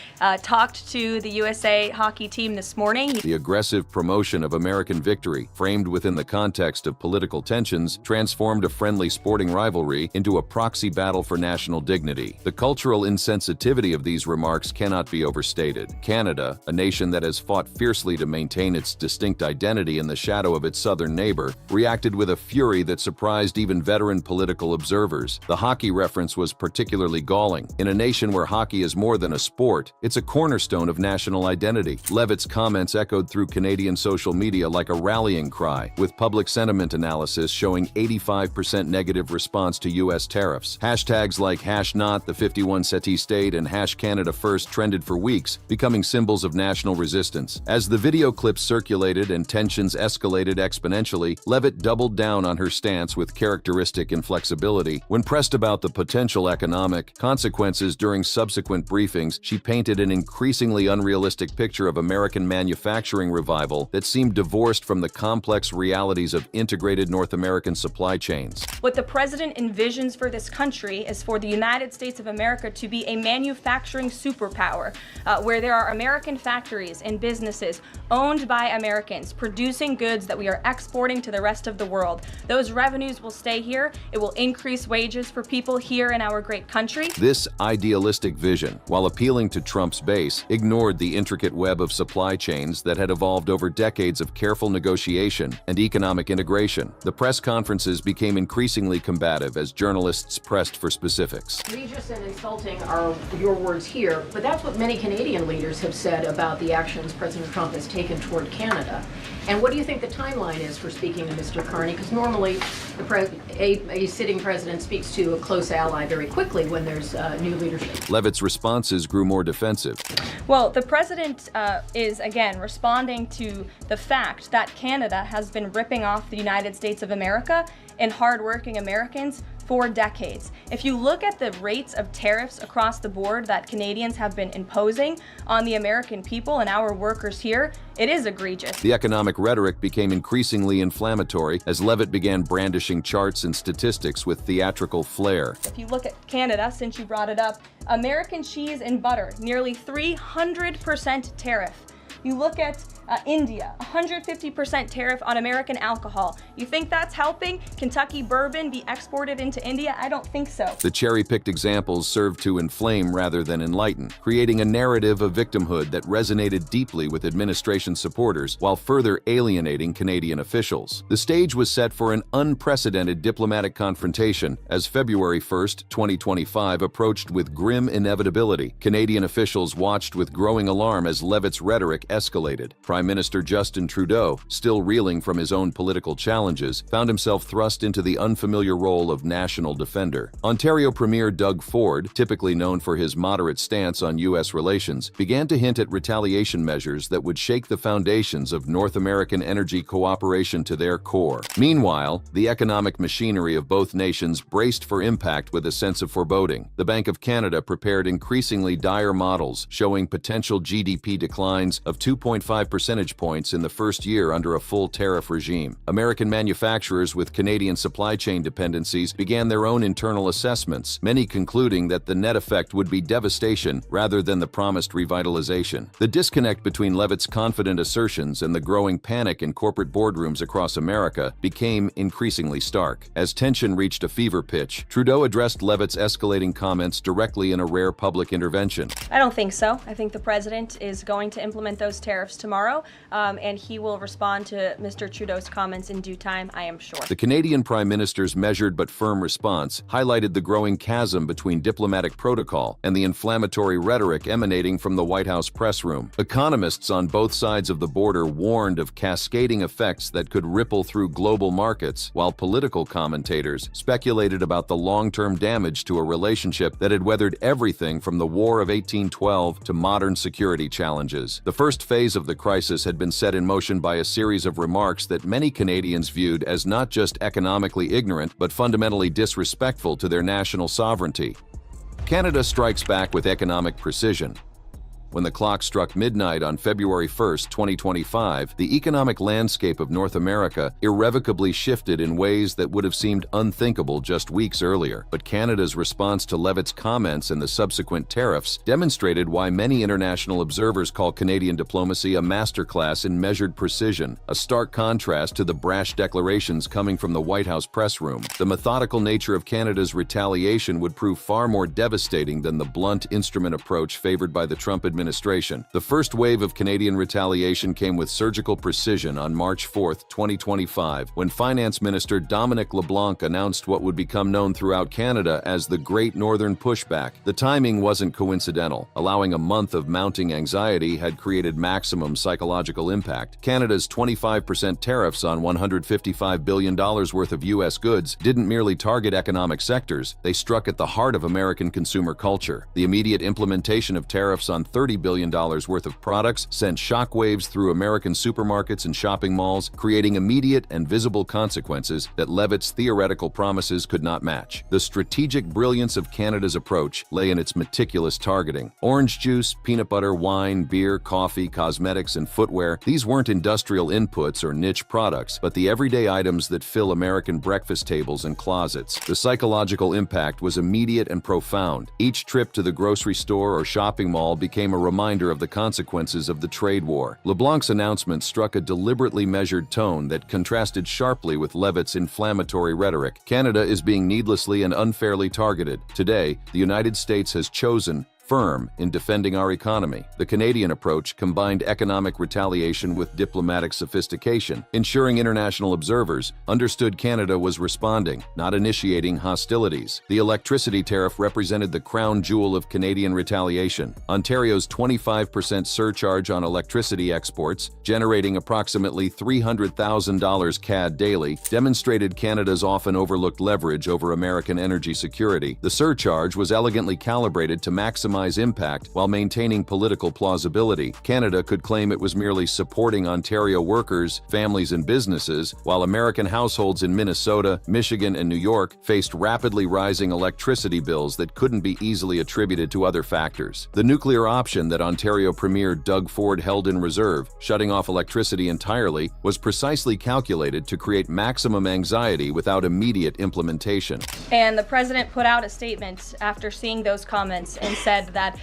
S6: talked to the USA hockey team this morning.
S5: The aggressive promotion of American victory, framed within the context of political tensions, transformed a friendly sporting rivalry into a proxy battle for national dignity. The cultural insensitivity of these remarks cannot be overstated. Canada, a nation that has fought fiercely to maintain its distinct identity in the shadow of its southern neighbor, reacted with a fury that surprised even veteran political observers. The hockey reference was particularly galling. In a nation where hockey is more than a sport, it's a cornerstone of national identity. Leavitt's comments echoed through Canadian social media like a rallying cry, with public sentiment analysis showing 85% negative response to U.S. tariffs. Hashtags like #not the 51 SETI state and #Canada First trended for weeks, becoming symbols of national resistance. As the video clips circulated and tensions escalated exponentially, Leavitt doubled down on her stance with characteristic diplomatic inflexibility. When pressed about the potential economic consequences during subsequent briefings, she painted an increasingly unrealistic picture of American manufacturing revival that seemed divorced from the complex realities of integrated North American supply chains.
S6: What the president envisions for this country is for the United States of America to be a manufacturing superpower, where there are American factories and businesses owned by Americans producing goods that we are exporting to the rest of the world. Those revenues will stay here. It will increase wages for people here in our great country.
S5: This idealistic vision, while appealing to Trump's base, ignored the intricate web of supply chains that had evolved over decades of careful negotiation and economic integration. The press conferences became increasingly combative as journalists pressed for specifics.
S8: Egregious and insulting are your words here, but that's what many Canadian leaders have said about the actions President Trump has taken toward Canada. And what do you think the timeline is for speaking to Mr. Carney? Because normally a sitting president speaks to a close ally very quickly when there's new leadership.
S5: Levitt's responses grew more defensive.
S6: Well, the president is, again, responding to the fact that Canada has been ripping off the United States of America and hardworking Americans for decades. If you look at the rates of tariffs across the board that Canadians have been imposing on the American people and our workers here, it is egregious.
S5: The economic rhetoric became increasingly inflammatory as Levitt began brandishing charts and statistics with theatrical flair.
S6: If you look at Canada, since you brought it up, American cheese and butter, nearly 300% tariff. You look at India, 150% tariff on American alcohol. You think that's helping Kentucky bourbon be exported into India? I don't think so.
S5: The cherry-picked examples served to inflame rather than enlighten, creating a narrative of victimhood that resonated deeply with administration supporters while further alienating Canadian officials. The stage was set for an unprecedented diplomatic confrontation as February 1st, 2025 approached with grim inevitability. Canadian officials watched with growing alarm as Levitt's rhetoric escalated. Prime Minister Justin Trudeau, still reeling from his own political challenges, found himself thrust into the unfamiliar role of national defender. Ontario Premier Doug Ford, typically known for his moderate stance on U.S. relations, began to hint at retaliation measures that would shake the foundations of North American energy cooperation to their core. Meanwhile, the economic machinery of both nations braced for impact with a sense of foreboding. The Bank of Canada prepared increasingly dire models showing potential GDP declines of 2.5 percentage points in the first year under a full tariff regime. American manufacturers with Canadian supply chain dependencies began their own internal assessments, many concluding that the net effect would be devastation rather than the promised revitalization. The disconnect between Levitt's confident assertions and the growing panic in corporate boardrooms across America became increasingly stark. As tension reached a fever pitch, Trudeau addressed Levitt's escalating comments directly in a rare public intervention.
S6: I don't think so. I think the president is going to implement those tariffs tomorrow, and he will respond to Mr. Trudeau's comments in due time, I am sure.
S5: The Canadian Prime Minister's measured but firm response highlighted the growing chasm between diplomatic protocol and the inflammatory rhetoric emanating from the White House press room. Economists on both sides of the border warned of cascading effects that could ripple through global markets, while political commentators speculated about the long-term damage to a relationship that had weathered everything from the War of 1812 to modern security challenges. The first phase of the crisis had been set in motion by a series of remarks that many Canadians viewed as not just economically ignorant, but fundamentally disrespectful to their national sovereignty. Canada strikes back with economic precision. When the clock struck midnight on February 1, 2025, the economic landscape of North America irrevocably shifted in ways that would have seemed unthinkable just weeks earlier. But Canada's response to Levitt's comments and the subsequent tariffs demonstrated why many international observers call Canadian diplomacy a masterclass in measured precision, a stark contrast to the brash declarations coming from the White House press room. The methodical nature of Canada's retaliation would prove far more devastating than the blunt instrument approach favored by the Trump administration. The first wave of Canadian retaliation came with surgical precision on March 4, 2025, when Finance Minister Dominic LeBlanc announced what would become known throughout Canada as the Great Northern Pushback. The timing wasn't coincidental. Allowing a month of mounting anxiety had created maximum psychological impact. Canada's 25% tariffs on $155 billion worth of U.S. goods didn't merely target economic sectors, they struck at the heart of American consumer culture. The immediate implementation of tariffs on $30 $20 billion worth of products sent shockwaves through American supermarkets and shopping malls, creating immediate and visible consequences that Leavitt's theoretical promises could not match. The strategic brilliance of Canada's approach lay in its meticulous targeting. Orange juice, peanut butter, wine, beer, coffee, cosmetics, and footwear, these weren't industrial inputs or niche products, but the everyday items that fill American breakfast tables and closets. The psychological impact was immediate and profound. Each trip to the grocery store or shopping mall became a reminder of the consequences of the trade war. LeBlanc's announcement struck a deliberately measured tone that contrasted sharply with Leavitt's inflammatory rhetoric. Canada is being needlessly and unfairly targeted. Today, the United States has chosen firm in defending our economy. The Canadian approach combined economic retaliation with diplomatic sophistication, ensuring international observers understood Canada was responding, not initiating hostilities. The electricity tariff represented the crown jewel of Canadian retaliation. Ontario's 25% surcharge on electricity exports, generating approximately $300,000 CAD daily, demonstrated Canada's often overlooked leverage over American energy security. The surcharge was elegantly calibrated to maximize impact while maintaining political plausibility. Canada could claim it was merely supporting Ontario workers, families, and businesses, while American households in Minnesota, Michigan, and New York faced rapidly rising electricity bills that couldn't be easily attributed to other factors. The nuclear option that Ontario Premier Doug Ford held in reserve, shutting off electricity entirely, was precisely calculated to create maximum anxiety without immediate implementation.
S6: And the president put out a statement after seeing those comments and said that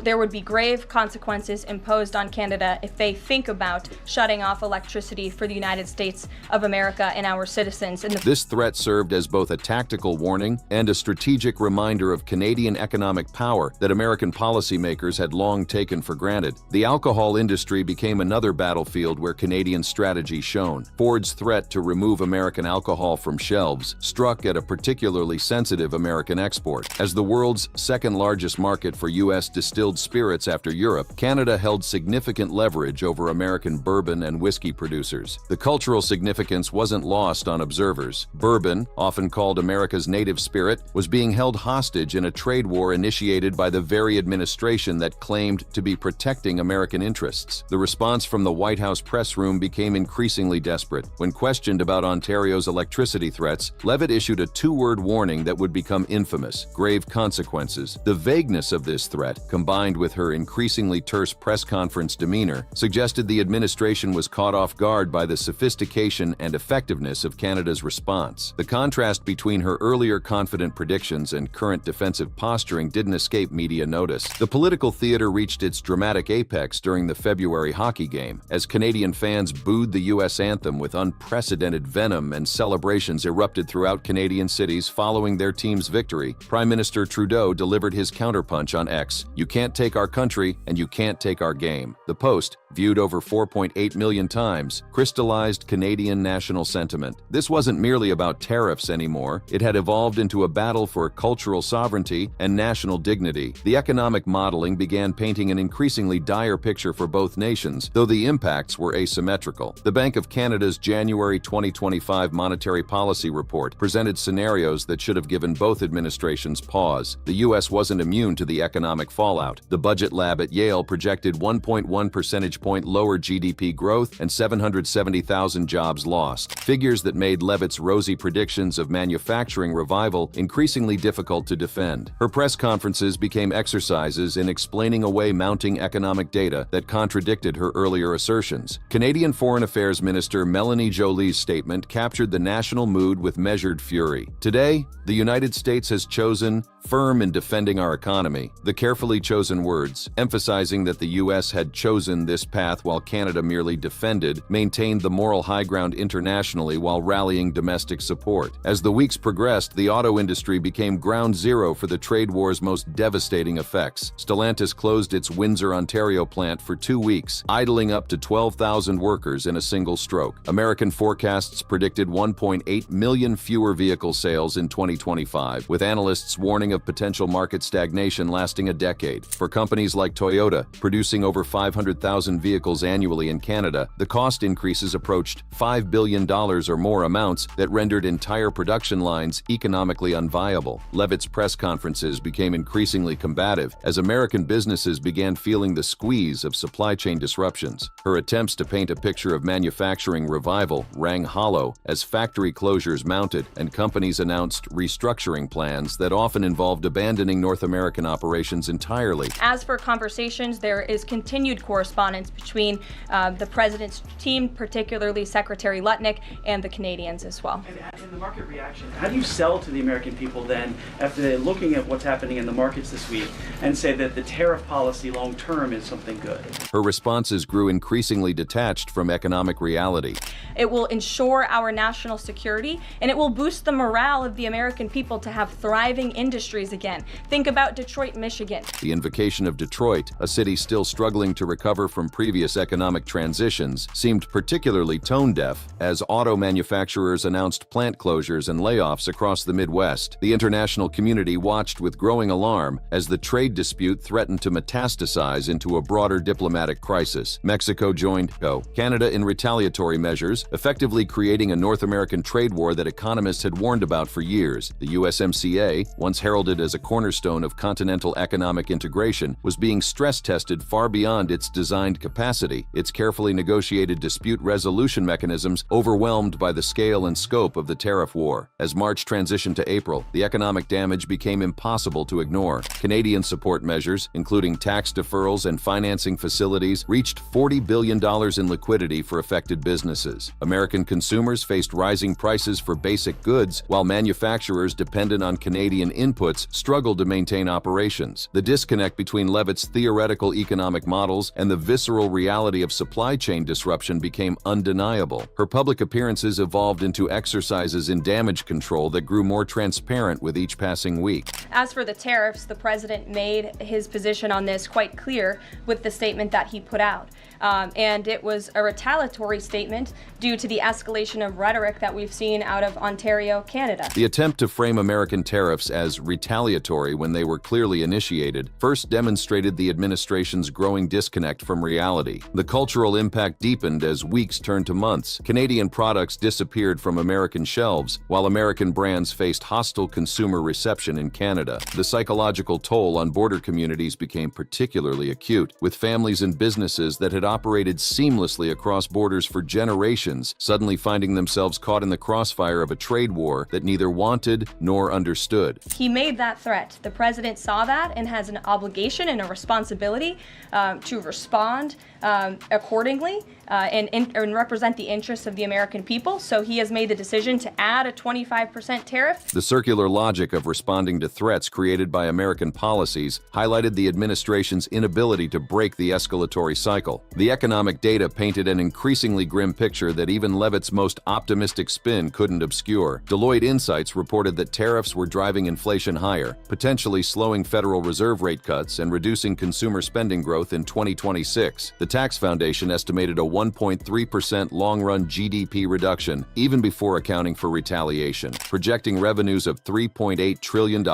S6: there would be grave consequences imposed on Canada if they think about shutting off electricity for the United States of America and our citizens.
S5: This threat served as both a tactical warning and a strategic reminder of Canadian economic power that American policymakers had long taken for granted. The alcohol industry became another battlefield where Canadian strategy shone. Ford's threat to remove American alcohol from shelves struck at a particularly sensitive American export. As the world's second-largest market for U.S. distilled spirits after Europe, Canada held significant leverage over American bourbon and whiskey producers. The cultural significance wasn't lost on observers. Bourbon, often called America's native spirit, was being held hostage in a trade war initiated by the very administration that claimed to be protecting American interests. The response from the White House press room became increasingly desperate. When questioned about Ontario's electricity threats, Leavitt issued a two-word warning that would become infamous: grave consequences. The vagueness of this threat, combined with her increasingly terse press conference demeanor, suggested the administration was caught off guard by the sophistication and effectiveness of Canada's response. The contrast between her earlier confident predictions and current defensive posturing didn't escape media notice. The political theater reached its dramatic apex during the February hockey game, as Canadian fans booed the U.S. anthem with unprecedented venom, and celebrations erupted throughout Canadian cities following their team's victory. Prime Minister Trudeau delivered his counterpunch on X: "You can't take our country, and you can't take our game." The post, viewed over 4.8 million times, crystallized Canadian national sentiment. This wasn't merely about tariffs anymore. It had evolved into a battle for cultural sovereignty and national dignity. The economic modeling began painting an increasingly dire picture for both nations, though the impacts were asymmetrical. The Bank of Canada's January 2025 Monetary Policy Report presented scenarios that should have given both administrations pause. The U.S. wasn't immune to the economic fallout. The budget lab at Yale projected 1.1 percentage point lower GDP growth and 770,000 jobs lost, figures that made Leavitt's rosy predictions of manufacturing revival increasingly difficult to defend. Her press conferences became exercises in explaining away mounting economic data that contradicted her earlier assertions. Canadian Foreign Affairs Minister Melanie Joly's statement captured the national mood with measured fury. Today, the United States has chosen firm in defending our economy. The carefully chosen words, emphasizing that the U.S. had chosen this path while Canada merely defended, maintained the moral high ground internationally while rallying domestic support. As the weeks progressed, the auto industry became ground zero for the trade war's most devastating effects. Stellantis closed its Windsor, Ontario plant for 2 weeks, idling up to 12,000 workers in a single stroke. American forecasts predicted 1.8 million fewer vehicle sales in 2025, with analysts warning of potential market stagnation lasting a decade. For companies like Toyota, producing over 500,000 vehicles annually in Canada, the cost increases approached $5 billion or more, amounts that rendered entire production lines economically unviable. Levitt's press conferences became increasingly combative as American businesses began feeling the squeeze of supply chain disruptions. Her attempts to paint a picture of manufacturing revival rang hollow as factory closures mounted and companies announced restructuring plans that often involved abandoning North American operations entirely.
S6: As for conversations, there is continued correspondence between the president's team, particularly Secretary Lutnick, and the Canadians as well.
S1: And in the market reaction, how do you sell to the American people then after they're looking at what's happening in the markets this week and say that the tariff policy long term is something good?
S5: Her responses grew increasingly detached from economic reality.
S6: It will ensure our national security, and it will boost the morale of the American people to have thriving industries again. Think about Detroit, Michigan.
S5: The invocation of Detroit, a city still struggling to recover from previous economic transitions, seemed particularly tone-deaf as auto manufacturers announced plant closures and layoffs across the Midwest. The international community watched with growing alarm as the trade dispute threatened to metastasize into a broader diplomatic crisis. Mexico joined Canada in retaliatory measures, effectively creating a North American trade war that economists had warned about for years. The USMCA, once heralded as a cornerstone of continental economic integration, was being stress-tested far beyond its designed capacity, its carefully negotiated dispute resolution mechanisms overwhelmed by the scale and scope of the tariff war. As March transitioned to April, the economic damage became impossible to ignore. Canadian support measures, including tax deferrals and financing facilities, reached $40 billion in liquidity for affected businesses. American consumers faced rising prices for basic goods, while manufacturers dependent on Canadian inputs struggled to maintain operations. The disconnect between Levitt's theoretical economic models and the visceral reality of supply chain disruption became undeniable. Her public appearances evolved into exercises in damage control that grew more transparent with each passing week.
S6: As for the tariffs, the president made his position on this quite clear with the statement that he put out. And it was a retaliatory statement due to the escalation of rhetoric that we've seen out of Ontario, Canada.
S5: The attempt to frame American tariffs as retaliatory when they were clearly initiated first demonstrated the administration's growing disconnect from reality. The cultural impact deepened as weeks turned to months. Canadian products disappeared from American shelves, while American brands faced hostile consumer reception in Canada. The psychological toll on border communities became particularly acute, with families and businesses that had operated seamlessly across borders for generations suddenly finding themselves caught in the crossfire of a trade war that neither wanted nor understood.
S6: He made that threat. The president saw that and has an obligation and a responsibility to respond accordingly and represent the interests of the American people. So he has made the decision to add a 25% tariff.
S5: The circular logic of responding to threats created by American policies highlighted the administration's inability to break the escalatory cycle. The economic data painted an increasingly grim picture that even Levitt's most optimistic spin couldn't obscure. Deloitte Insights reported that tariffs were driving inflation higher, potentially slowing Federal Reserve rate cuts and reducing consumer spending growth in 2026. The Tax Foundation estimated a 1.3% long-run GDP reduction, even before accounting for retaliation, projecting revenues of $3.8 trillion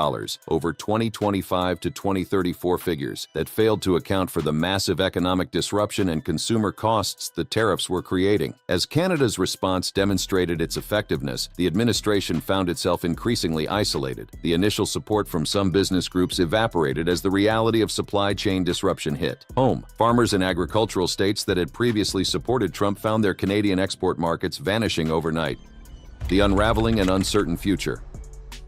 S5: over 2025 to 2034 figures that failed to account for the massive economic disruption and consumer costs the tariffs were creating. As Canada's response demonstrated its effectiveness, the administration found itself increasingly isolated. The initial support from some business groups evaporated as the reality of supply chain disruption hit home. Farmers in agricultural states that had previously supported Trump found their Canadian export markets vanishing overnight. The unraveling and uncertain future.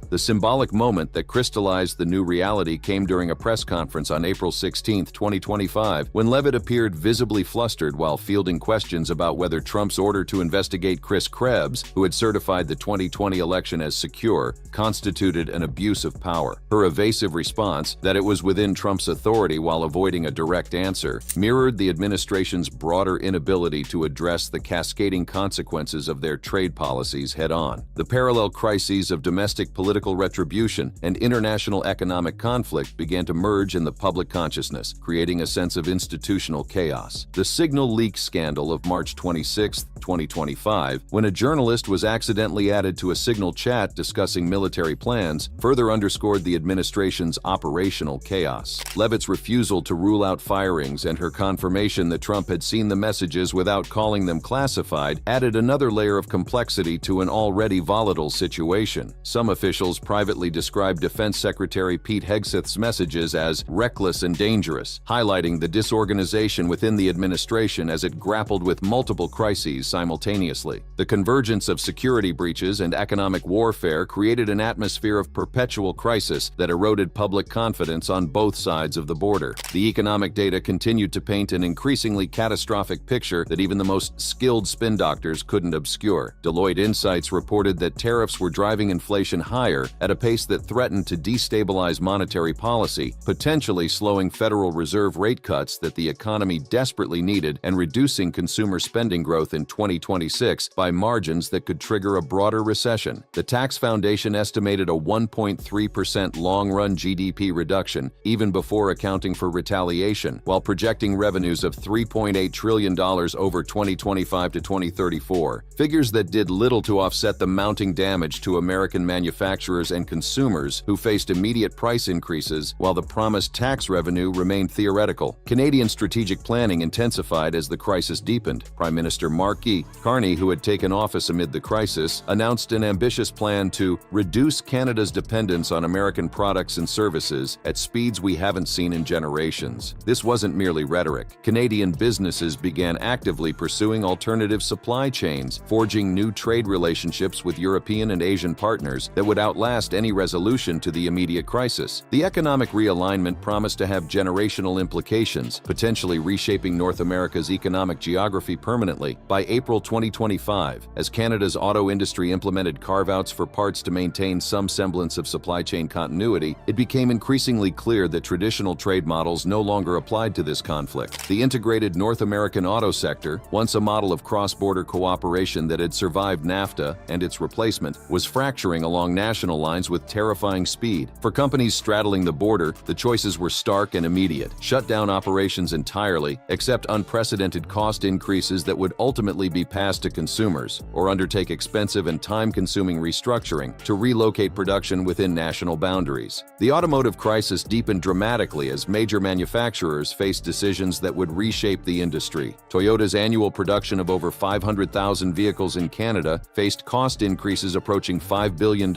S5: The symbolic moment that crystallized the new reality came during a press conference on April 16, 2025, when Levitt appeared visibly flustered while fielding questions about whether Trump's order to investigate Chris Krebs, who had certified the 2020 election as secure, constituted an abuse of power. Her evasive response, that it was within Trump's authority while avoiding a direct answer, mirrored the administration's broader inability to address the cascading consequences of their trade policies head-on. The parallel crises of domestic political political retribution and international economic conflict began to merge in the public consciousness, creating a sense of institutional chaos. The signal leak scandal of March 26, 2025, when a journalist was accidentally added to a Signal chat discussing military plans, further underscored the administration's operational chaos. Leavitt's refusal to rule out firings and her confirmation that Trump had seen the messages without calling them classified added another layer of complexity to an already volatile situation. Some officials privately described Defense Secretary Pete Hegseth's messages as reckless and dangerous, highlighting the disorganization within the administration as it grappled with multiple crises simultaneously. The convergence of security breaches and economic warfare created an atmosphere of perpetual crisis that eroded public confidence on both sides of the border. The economic data continued to paint an increasingly catastrophic picture that even the most skilled spin doctors couldn't obscure. Deloitte Insights reported that tariffs were driving inflation higher at a pace that threatened to destabilize monetary policy, potentially slowing Federal Reserve rate cuts that the economy desperately needed and reducing consumer spending growth in 2026 by margins that could trigger a broader recession. The Tax Foundation estimated a 1.3% long-run GDP reduction, even before accounting for retaliation, while projecting revenues of $3.8 trillion over 2025 to 2034, figures that did little to offset the mounting damage to American manufacturers and consumers who faced immediate price increases while the promised tax revenue remained theoretical. Canadian strategic planning intensified as the crisis deepened. Prime Minister Mark Carney, who had taken office amid the crisis, announced an ambitious plan to reduce Canada's dependence on American products and services at speeds we haven't seen in generations. This wasn't merely rhetoric. Canadian businesses began actively pursuing alternative supply chains, forging new trade relationships with European and Asian partners that would outlast any resolution to the immediate crisis. The economic realignment promised to have generational implications, potentially reshaping North America's economic geography permanently. By April 2025, as Canada's auto industry implemented carve-outs for parts to maintain some semblance of supply chain continuity, it became increasingly clear that traditional trade models no longer applied to this conflict. The integrated North American auto sector, once a model of cross-border cooperation that had survived NAFTA and its replacement, was fracturing along national lines with terrifying speed. For companies straddling the border, the choices were stark and immediate: shut down operations entirely, accept unprecedented cost increases that would ultimately be passed to consumers, or undertake expensive and time-consuming restructuring to relocate production within national boundaries. The automotive crisis deepened dramatically as major manufacturers faced decisions that would reshape the industry. Toyota's annual production of over 500,000 vehicles in Canada faced cost increases approaching $5 billion,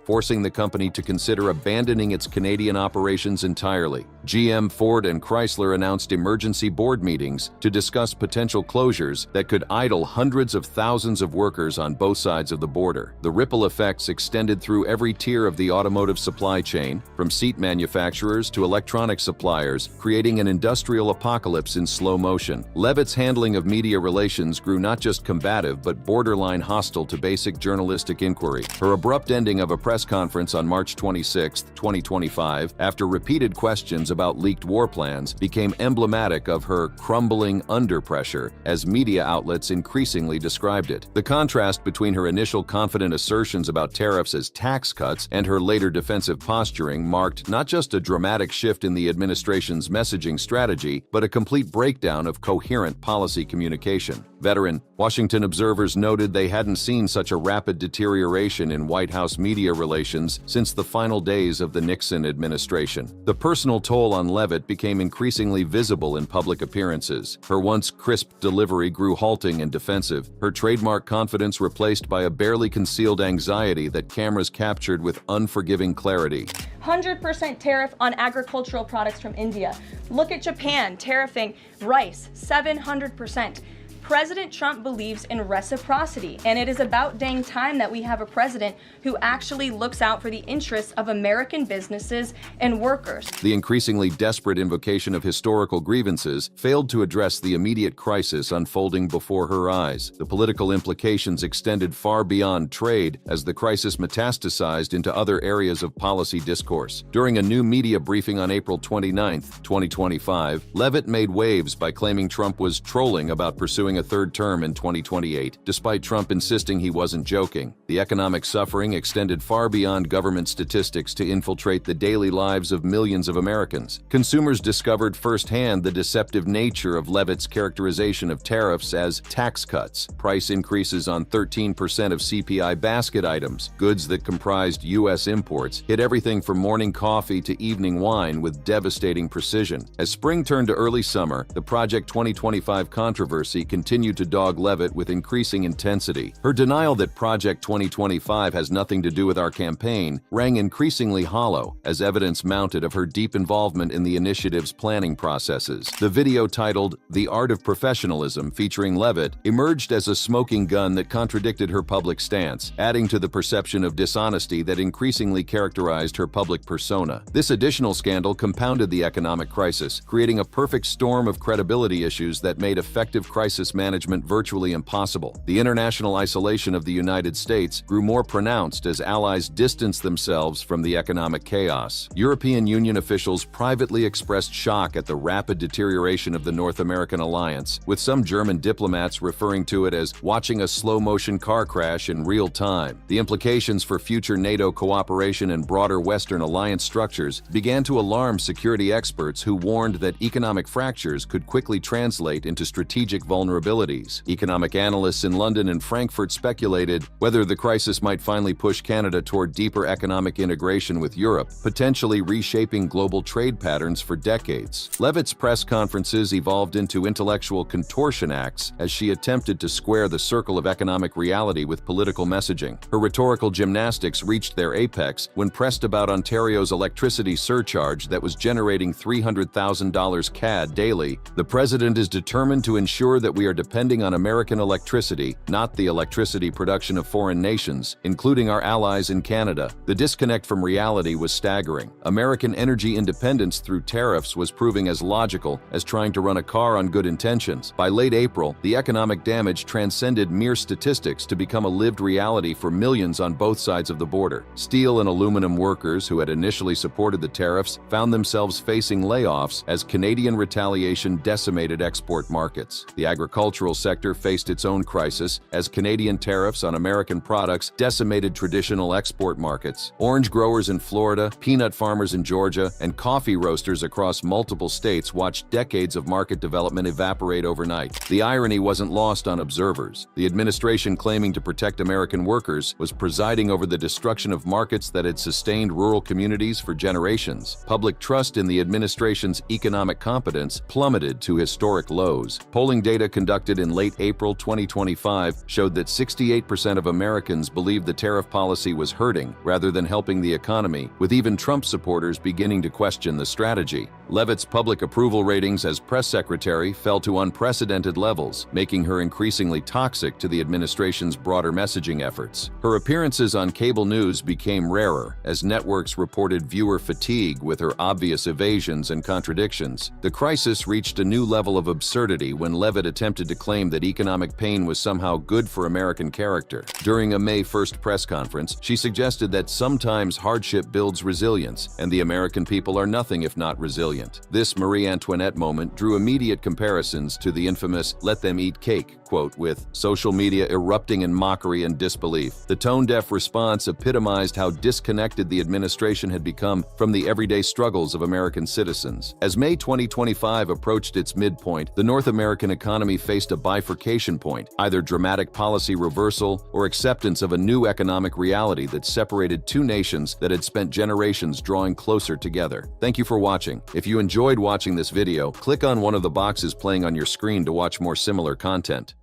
S5: forcing the company to consider abandoning its Canadian operations entirely. GM, Ford, and Chrysler announced emergency board meetings to discuss potential closures that could idle hundreds of thousands of workers on both sides of the border. The ripple effects extended through every tier of the automotive supply chain, from seat manufacturers to electronic suppliers, creating an industrial apocalypse in slow motion. Leavitt's handling of media relations grew not just combative but borderline hostile to basic journalistic inquiry. Her abrupt ending of a press conference on March 26, 2025, after repeated questions about leaked war plans, became emblematic of her crumbling under pressure, as media outlets increasingly described it. The contrast between her initial confident assertions about tariffs as tax cuts and her later defensive posturing marked not just a dramatic shift in the administration's messaging strategy, but a complete breakdown of coherent policy communication. Veteran Washington observers noted they hadn't seen such a rapid deterioration in White House media relations since the final days of the Nixon administration. The personal toll on Leavitt became increasingly visible in public appearances. Her once crisp delivery grew halting and defensive, her trademark confidence replaced by a barely concealed anxiety that cameras captured with unforgiving clarity.
S6: 100% tariff on agricultural products from India. Look at Japan tariffing rice, 700%. President Trump believes in reciprocity, and it is about dang time that we have a president who actually looks out for the interests of American businesses and workers.
S5: The increasingly desperate invocation of historical grievances failed to address the immediate crisis unfolding before her eyes. The political implications extended far beyond trade as the crisis metastasized into other areas of policy discourse. During a new media briefing on April 29, 2025, Leavitt made waves by claiming Trump was trolling about pursuing a third term in 2028, despite Trump insisting he wasn't joking. The economic suffering extended far beyond government statistics to infiltrate the daily lives of millions of Americans. Consumers discovered firsthand the deceptive nature of Levitt's characterization of tariffs as tax cuts, price increases on 13% of CPI basket items, goods that comprised U.S. imports, hit everything from morning coffee to evening wine with devastating precision. As spring turned to early summer, the Project 2025 controversy continued to dog Levitt with increasing intensity. Her denial that Project 2025 has nothing to do with our campaign rang increasingly hollow as evidence mounted of her deep involvement in the initiative's planning processes. The video titled "The Art of Professionalism" featuring Levitt emerged as a smoking gun that contradicted her public stance, adding to the perception of dishonesty that increasingly characterized her public persona. This additional scandal compounded the economic crisis, creating a perfect storm of credibility issues that made effective crisis management virtually impossible. The international isolation of the United States grew more pronounced as allies distanced themselves from the economic chaos. European Union officials privately expressed shock at the rapid deterioration of the North American alliance, with some German diplomats referring to it as watching a slow-motion car crash in real time. The implications for future NATO cooperation and broader Western alliance structures began to alarm security experts who warned that economic fractures could quickly translate into strategic vulnerabilities. Economic analysts in London and Frankfurt speculated whether the crisis might finally push Canada toward deeper economic integration with Europe, potentially reshaping global trade patterns for decades. Levitt's press conferences evolved into intellectual contortion acts as she attempted to square the circle of economic reality with political messaging. Her rhetorical gymnastics reached their apex when pressed about Ontario's electricity surcharge that was generating $300,000 CAD daily. The president is determined to ensure that we are depending on American electricity, not the electricity production of foreign nations, including our allies in Canada. The disconnect from reality was staggering. American energy independence through tariffs was proving as logical as trying to run a car on good intentions. By late April, the economic damage transcended mere statistics to become a lived reality for millions on both sides of the border. Steel and aluminum workers who had initially supported the tariffs found themselves facing layoffs as Canadian retaliation decimated export markets. The agricultural sector faced its own crisis as Canadian tariffs on American products decimated traditional export markets. Orange growers in Florida, peanut farmers in Georgia, and coffee roasters across multiple states watched decades of market development evaporate overnight. The irony wasn't lost on observers. The administration claiming to protect American workers was presiding over the destruction of markets that had sustained rural communities for generations. Public trust in the administration's economic competence plummeted to historic lows. Polling data conducted in late April 2025 showed that 68% of Americans believed the tariff policy was hurting rather than helping the economy, with even Trump supporters beginning to question the strategy. Levitt's public approval ratings as press secretary fell to unprecedented levels, making her increasingly toxic to the administration's broader messaging efforts. Her appearances on cable news became rarer as networks reported viewer fatigue with her obvious evasions and contradictions. The crisis reached a new level of absurdity when Levitt attempted to claim that economic pain was somehow good for American character. During a May 1st press conference, she suggested that sometimes hardship builds resilience, and the American people are nothing if not resilient. This Marie Antoinette moment drew immediate comparisons to the infamous "let them eat cake" quote, with social media erupting in mockery and disbelief. The tone-deaf response epitomized how disconnected the administration had become from the everyday struggles of American citizens. As May 2025 approached its midpoint, the North American economy faced a bifurcation point, either dramatic policy reversal or acceptance of a new economic reality that separated two nations that had spent generations drawing closer together. Thank you for watching. If you enjoyed watching this video, click on one of the boxes playing on your screen to watch more similar content.